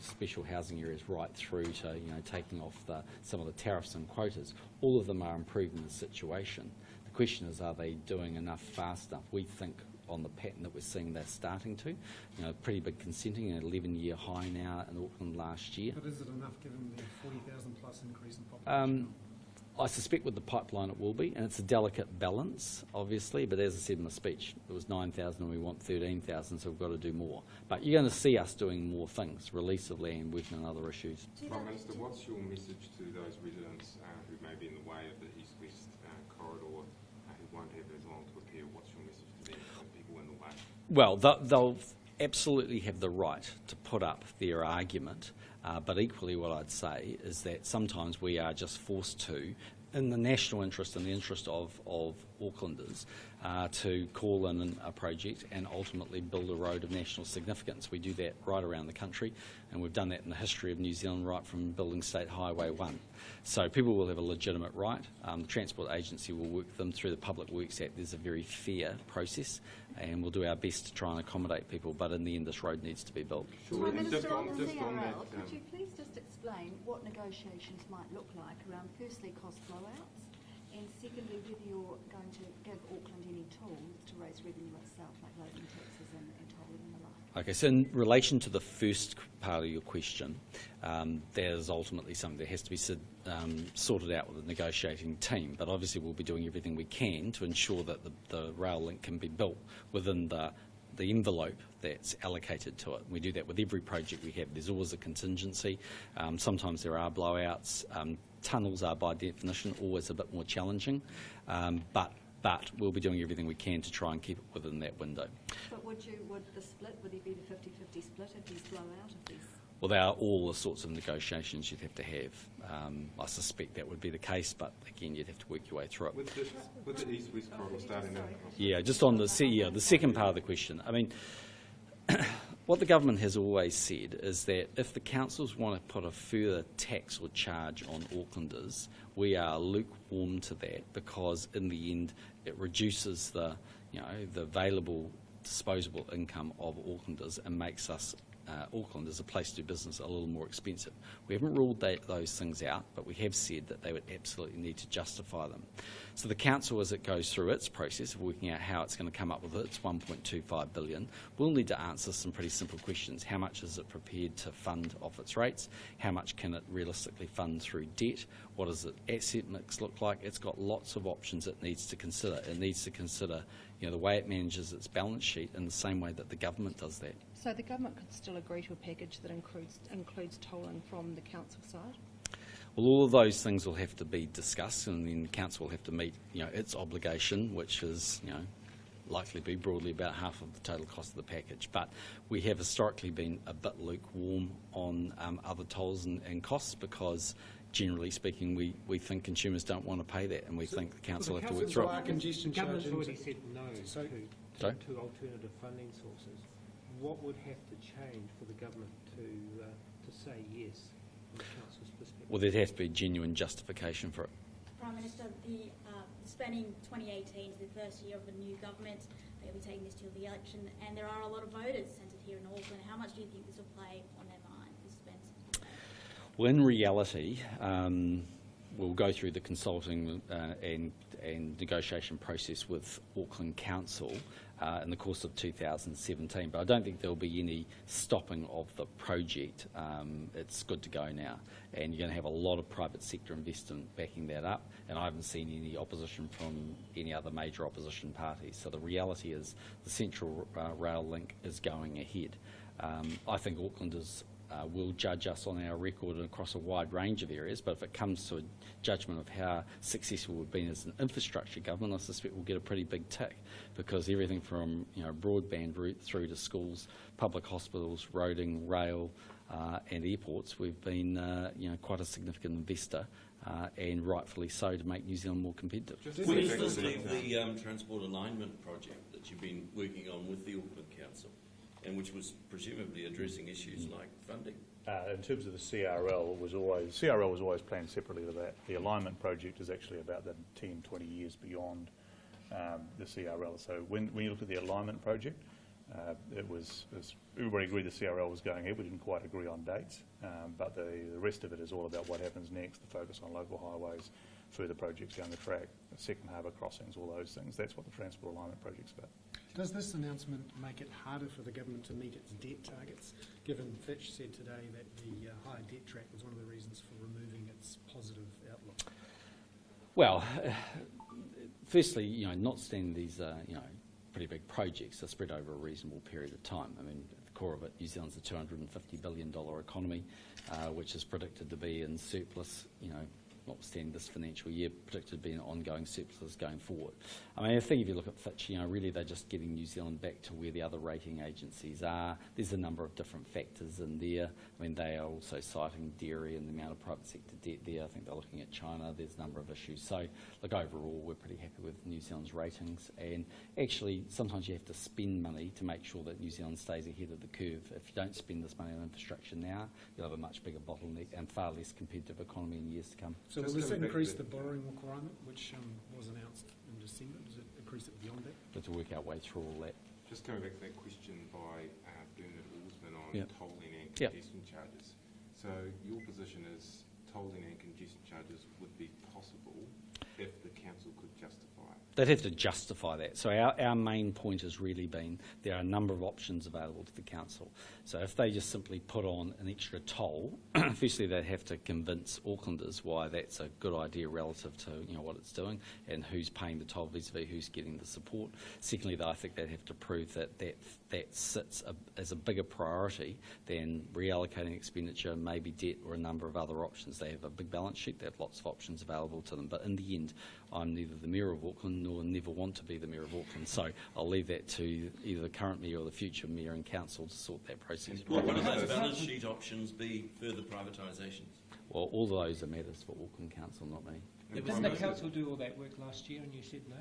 special housing areas right through to taking off some of the tariffs and quotas, all of them are improving the situation. The question is, are they doing enough fast enough? We think on the pattern that we're seeing they're starting to. Pretty big consenting, an 11-year high now in Auckland last year. But is it enough given the 40,000 plus increase in population? I suspect with the pipeline it will be, and it's a delicate balance, obviously, but as I said in my speech, it was 9,000 and we want 13,000, so we've got to do more. But you're going to see us doing more things, release of land, working on other issues. Prime Minister, what's your message to those residents who may be in the way of the east-west corridor, who won't have as long to appeal? What's your message to them and people in the way? Well, they'll absolutely have the right to put up their argument, but equally what I'd say is that sometimes we are just forced to in the national interest and the interest of Aucklanders to call in a project and ultimately build a road of national significance. We do that right around the country, and we've done that in the history of New Zealand right from building State Highway 1. So people will have a legitimate right. The Transport Agency will work them through the Public Works Act. There's a very fair process, and we'll do our best to try and accommodate people, but in the end this road needs to be built. Sure. Minister, on the just on that, CRL, could you please just explain what negotiations might look like around, firstly, cost blowouts, and secondly, whether you're going to give Auckland any tools to raise revenue itself, like loading taxes and tolling and the like? Okay, so in relation to the first part of your question, that is ultimately something that has to be sorted out with the negotiating team, but obviously we'll be doing everything we can to ensure that the rail link can be built within the envelope that's allocated to it. We do that with every project we have. There's always a contingency. Sometimes there are blowouts. Tunnels are by definition always a bit more challenging, but we'll be doing everything we can to try and keep it within that window. But would the split, would there be the 50-50 split if these blow out, if these? Well, they are all the sorts of negotiations you'd have to have. I suspect that would be the case, but again, you'd have to work your way through it. With the east-west corridor starting out across... Yeah, just on the second part of the question. I mean, what the government has always said is that if the councils want to put a further tax or charge on Aucklanders, we are lukewarm to that, because in the end it reduces the available disposable income of Aucklanders and makes us Auckland as a place to do business a little more expensive. We haven't ruled those things out, but we have said that they would absolutely need to justify them. So the council, as it goes through its process of working out how it's going to come up with its $1.25 billion, will need to answer some pretty simple questions. How much is it prepared to fund off its rates? How much can it realistically fund through debt? What does its asset mix look like? It's got lots of options it needs to consider. It needs to consider the way it manages its balance sheet in the same way that the government does that. So the government could still agree to a package that includes tolling from the council side? Well, all of those things will have to be discussed, and then the council will have to meet, its obligation, which is, likely to be broadly about half of the total cost of the package. But we have historically been a bit lukewarm on other tolls and costs, because generally speaking, we think consumers don't want to pay that, and we think the council have to work through it. Congestion The government's charging already said no Sorry? to alternative funding sources. What would have to change for the government to say yes from the council's perspective? Well, there'd have to be a genuine justification for it. Prime Minister, spanning 2018 to the first year of the new government, they'll be taking this to the election, and there are a lot of voters centred here in Auckland. How much do you think this will play on their mind, this Spence? Well, in reality, we'll go through the consulting and negotiation process with Auckland Council in the course of 2017, but I don't think there'll be any stopping of the project. It's good to go now, and you're going to have a lot of private sector investment backing that up, and I haven't seen any opposition from any other major opposition parties. So the reality is the Central Rail Link is going ahead. I think Aucklanders will judge us on our record across a wide range of areas, but if it comes to a judgment of how successful we've been as an infrastructure government, I suspect we'll get a pretty big tick, because everything from broadband route through to schools, public hospitals, roading, rail and airports, we've been quite a significant investor, and rightfully so, to make New Zealand more competitive. Where does this leave the transport alignment project that you've been working on with the Auckland Council, and which was presumably addressing issues like funding? In terms of the CRL, was always planned separately to that. The alignment project is actually about the 10, 20 years beyond the CRL. So when you look at the alignment project, everybody agreed the CRL was going ahead. We didn't quite agree on dates, but the rest of it is all about what happens next, the focus on local highways, further projects down the track, second harbour crossings, all those things. That's what the transport alignment project's about. Does this announcement make it harder for the government to meet its debt targets, given Fitch said today that the higher debt track was one of the reasons for removing its positive outlook? Well, firstly, notwithstanding these, pretty big projects are spread over a reasonable period of time. I mean, at the core of it, New Zealand's a $250 billion economy, which is predicted to be in surplus, notwithstanding this financial year, predicted to be an ongoing surplus going forward. I mean, I think if you look at Fitch, really they're just getting New Zealand back to where the other rating agencies are. There's a number of different factors in there. I mean, they are also citing dairy and the amount of private sector debt there. I think they're looking at China. There's a number of issues. So, look, overall, we're pretty happy with New Zealand's ratings. And actually, sometimes you have to spend money to make sure that New Zealand stays ahead of the curve. If you don't spend this money on infrastructure now, you'll have a much bigger bottleneck and far less competitive economy in years to come. So will this increase the borrowing requirement, which was announced in December? Does it increase it beyond that? But to work our way through all that. Just coming back to that question by Bernard Alsman on tolling and congestion charges. So your position is tolling and congestion charges would be possible if the council could justify it? They'd have to justify that. So our main point has really been there are a number of options available to the council. So if they just simply put on an extra toll, firstly they'd have to convince Aucklanders why that's a good idea relative to what it's doing and who's paying the toll vis-a-vis who's getting the support. Secondly, though, I think they'd have to prove that sits as a bigger priority than reallocating expenditure, maybe debt or a number of other options. They have a big balance sheet, they have lots of options available to them, but in the end I'm neither the Mayor of Auckland nor never want to be the Mayor of Auckland, so I'll leave that to either the current Mayor or the future Mayor and Council to sort that process. What would those balance sheet options be? Further privatisations? Well, all of those are matters for Auckland Council, not me. Didn't the council do all that work last year and you said no?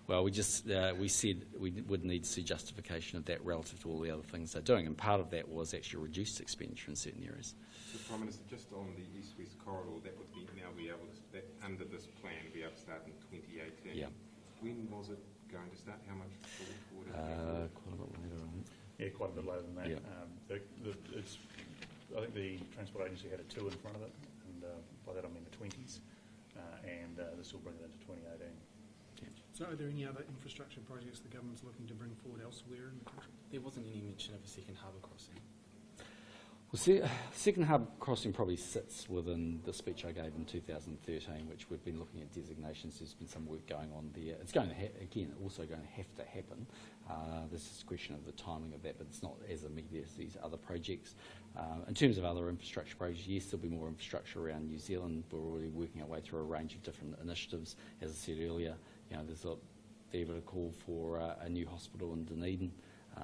Well, we said we would need to see justification of that relative to all the other things they're doing, and part of that was actually reduced expenditure in certain areas. So, Prime Minister, just on the east-west corridor, that would now be able to, under this plan, be able to start in 2018. Yeah. When was it going to start? How much forward? Quite a bit later on. Yeah, quite a bit later than that. Yeah. I think the Transport Agency had a 2 in front of it, and by that I mean the 20s, and this will bring it into 2018. So are there any other infrastructure projects the government's looking to bring forward elsewhere in the country? There wasn't any mention of a second harbour crossing. Well, second harbour crossing probably sits within the speech I gave in 2013, which we've been looking at designations. There's been some work going on there. It's going to, again, also going to have to happen. This is a question of the timing of that, but it's not as immediate as these other projects. In terms of other infrastructure projects, yes, there'll be more infrastructure around New Zealand. We're already working our way through a range of different initiatives. As I said earlier, there's a fair bit of call for a new hospital in Dunedin.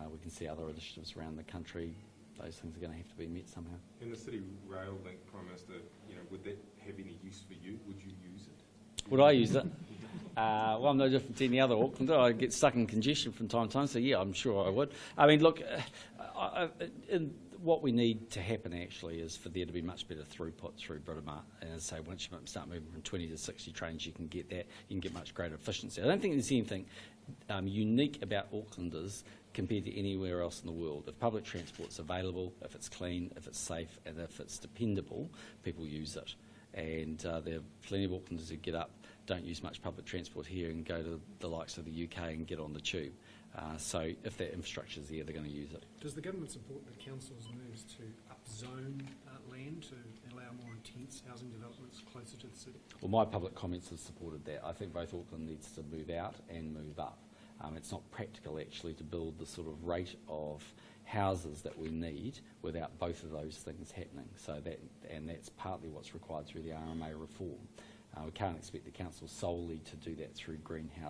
We can see other initiatives around the country. Those things are going to have to be met somehow. In the City Rail link, Prime Minister, would that have any use for you? Would you use it? Would I use it? Well, I'm no different to any other Aucklander. I get stuck in congestion from time to time, so yeah, I'm sure I would. I mean, look, what we need to happen actually is for there to be much better throughput through Britomart. And as I say, once you start moving from 20 to 60 trains, you can get that. You can get much greater efficiency. I don't think there's anything unique about Aucklanders compared to anywhere else in the world. If public transport's available, if it's clean, if it's safe, and if it's dependable, people use it. And there are plenty of Aucklanders who get up, don't use much public transport here and go to the likes of the UK and get on the tube. So if that infrastructure's there, they're going to use it. Does the government support the council's moves to upzone land to allow more intense housing developments closer to the city? Well, my public comments have supported that. I think both Auckland needs to move out and move up. It's not practical actually to build the sort of rate of houses that we need without both of those things happening. So that's partly what's required through the RMA reform. We can't expect the council solely to do that through greenfield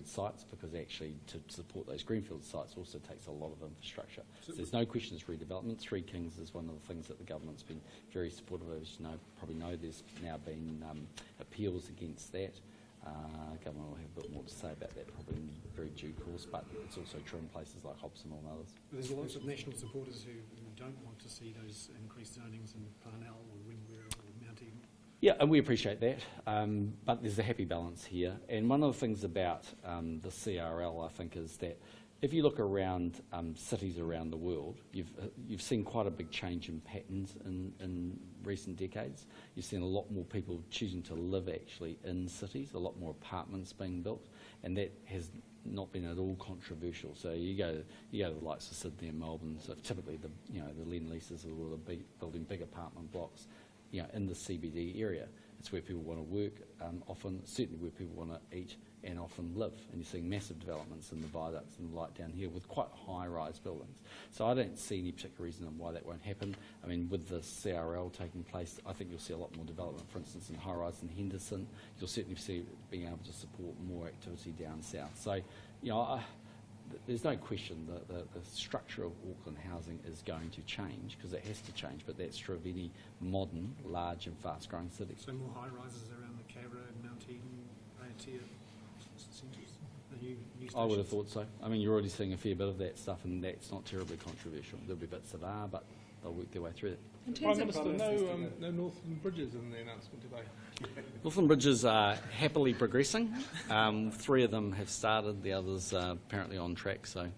sites, because actually to support those greenfield sites also takes a lot of infrastructure. So there's no question it's redevelopment. Three Kings is one of the things that the government's been very supportive of. As you probably know, there's now been appeals against that. Government will have a bit more to say about that probably in very due course, but it's also true in places like Hobson and others. There's lots of national supporters who don't want to see those increased zonings in Parnell or Windware or Mount Eden. Yeah, and we appreciate that, but there's a happy balance here. And one of the things about the CRL, I think, is that if you look around cities around the world, you've seen quite a big change in patterns in recent decades. You've seen a lot more people choosing to live actually in cities, a lot more apartments being built, and that has not been at all controversial. So you go to the likes of Sydney and Melbourne. So typically the land leases are building big apartment blocks, in the CBD area. It's where people want to work often, certainly where people want to eat and often live. And you're seeing massive developments in the viaducts and the like down here with quite high-rise buildings. So I don't see any particular reason why that won't happen. I mean, with the CRL taking place, I think you'll see a lot more development, for instance, in high-rise in Henderson. You'll certainly see being able to support more activity down south. So, you know, there's no question that the structure of Auckland housing is going to change, because it has to change, but that's true of any modern, large and fast-growing city. So more high-rises around the Cave Road, Mount Eden, Aotea centres? I would have thought so. I mean, you're already seeing a fair bit of that stuff, and that's not terribly controversial. There'll be bits that are, but they'll work their way through it. Prime Minister, no Northern Bridges in the announcement today. Northern Bridges are happily progressing. 3 of them have started, the others are apparently on track, so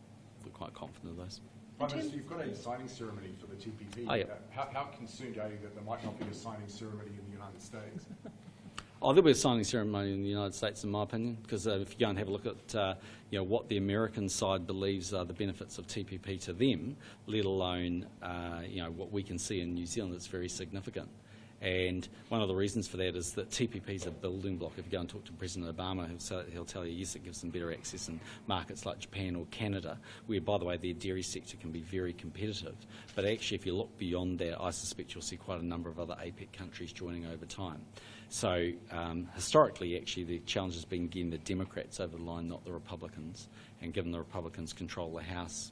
we're quite confident of those. Prime Minister, you've got a signing ceremony for the TPP. Oh, yeah. How concerned are you that there might not be a signing ceremony in the United States? Oh, there'll be a signing ceremony in the United States, in my opinion, because if you go and have a look at you know, what the American side believes are the benefits of TPP to them, let alone you know, what we can see in New Zealand, it's very significant. And one of the reasons for that is that TPP is a building block. If you go and talk to President Obama, he'll tell you, yes, it gives them better access in markets like Japan or Canada, where, by the way, their dairy sector can be very competitive. But actually, if you look beyond that, I suspect you'll see quite a number of other APEC countries joining over time. So historically, actually, the challenge has been getting the Democrats over the line, not the Republicans. And given the Republicans control the House,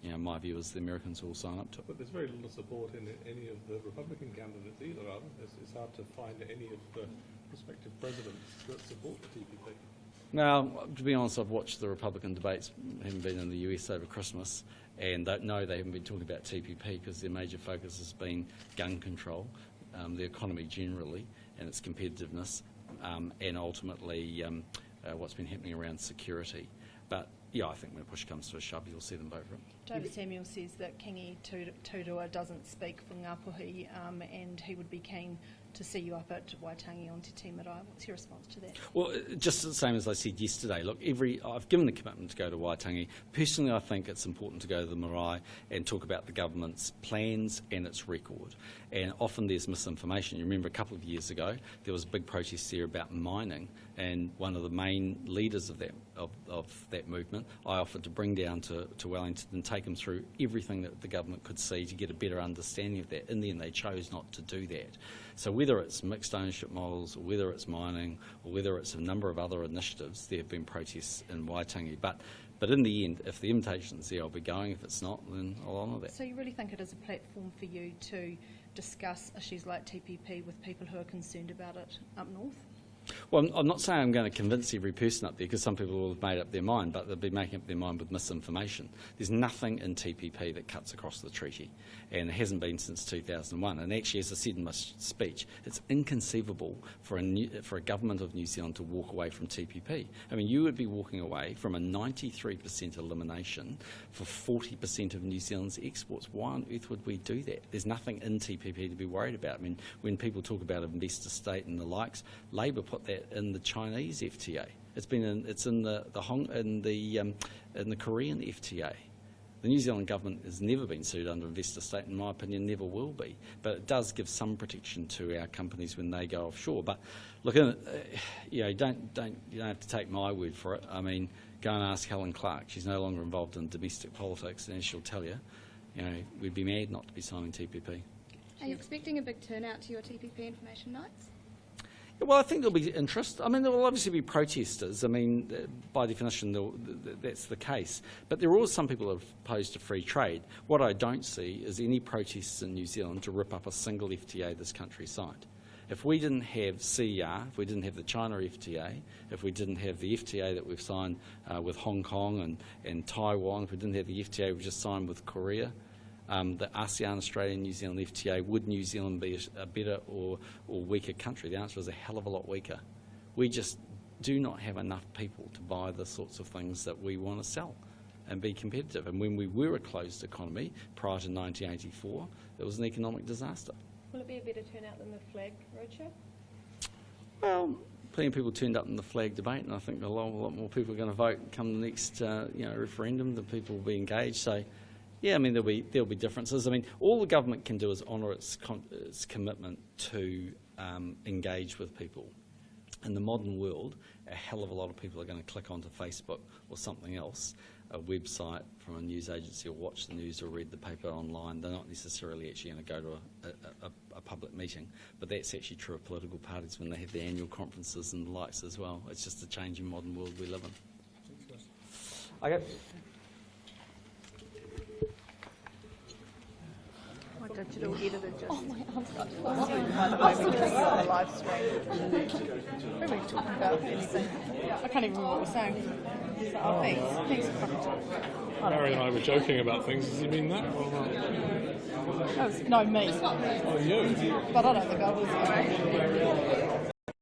you know, my view is the Americans will sign up to it. But there's very little support in any of the Republican candidates either, are there? It's hard to find any of the prospective presidents that support the TPP. Now, to be honest, I've watched the Republican debates, having been in the US over Christmas, and no, they haven't been talking about TPP because their major focus has been gun control, the economy generally, and its competitiveness, and ultimately what's been happening around security. But yeah, I think when push comes to a shove, you'll see them vote for it. David Samuel says that Kingi Tudua doesn't speak for Ngāpuhi, and he would be keen to see you up at Waitangi on Te Marae. What's your response to that? Well, just the same as I said yesterday. Look, I've given the commitment to go to Waitangi. Personally, I think it's important to go to the marae and talk about the government's plans and its record. And often there's misinformation. You remember a couple of years ago, there was a big protest there about mining, and one of the main leaders of that movement, I offered to bring down to Wellington and take him through everything that the government could see to get a better understanding of that. In the end, they chose not to do that. So whether it's mixed ownership models, or whether it's mining, or whether it's a number of other initiatives, there have been protests in Waitangi. But in the end, if the invitation's there, I'll be going. If it's not, then I'll honour that. So you really think it is a platform for you to discuss issues like TPP with people who are concerned about it up north? Well, I'm not saying I'm going to convince every person up there, because some people will have made up their mind, but they'll be making up their mind with misinformation. There's nothing in TPP that cuts across the treaty, and it hasn't been since 2001. And actually, as I said in my speech, it's inconceivable for a government of New Zealand to walk away from TPP. I mean, you would be walking away from a 93% elimination for 40% of New Zealand's exports. Why on earth would we do that? There's nothing in TPP to be worried about. I mean, when people talk about investor state and the likes, Labour put that in the Chinese FTA. It's in the Korean FTA. The New Zealand government has never been sued under investor state, in my opinion, never will be. But it does give some protection to our companies when they go offshore. But look, you know, you don't have to take my word for it. I mean, go and ask Helen Clark. She's no longer involved in domestic politics, and as she'll tell you, you know, we'd be mad not to be signing TPP. Are you expecting a big turnout to your TPP information nights? Well, I think there'll be interest. I mean, there will obviously be protesters. I mean, by definition, that's the case. But there are also some people who are opposed to free trade. What I don't see is any protests in New Zealand to rip up a single FTA this country signed. If we didn't have CER, if we didn't have the China FTA, if we didn't have the FTA that we've signed with Hong Kong and Taiwan, if we didn't have the FTA we've just signed with Korea, the ASEAN, Australia and New Zealand FTA, would New Zealand be a better or weaker country? The answer is a hell of a lot weaker. We just do not have enough people to buy the sorts of things that we want to sell and be competitive. And when we were a closed economy prior to 1984, it was an economic disaster. Will it be a better turnout than the flag roadshow? Well, plenty of people turned up in the flag debate, and I think a lot more people are going to vote come the next referendum. The people will be engaged. So, yeah, I mean, there'll be differences. I mean, all the government can do is honour its commitment to engage with people. In the modern world, a hell of a lot of people are going to click onto Facebook or something else, a website from a news agency, or watch the news or read the paper online. They're not necessarily actually going to go to a public meeting, but that's actually true of political parties when they have their annual conferences and the likes as well. It's just a changing modern world we live in. Okay. My digital editor just... Oh, my arm's got By the way, because you're on a live stream. Who are we talking about? Anything? I can't even remember what we're saying. So, thanks for coming to... Mary and I were joking about things. Does he mean that or not? No, me. Oh, you? But I don't think I was.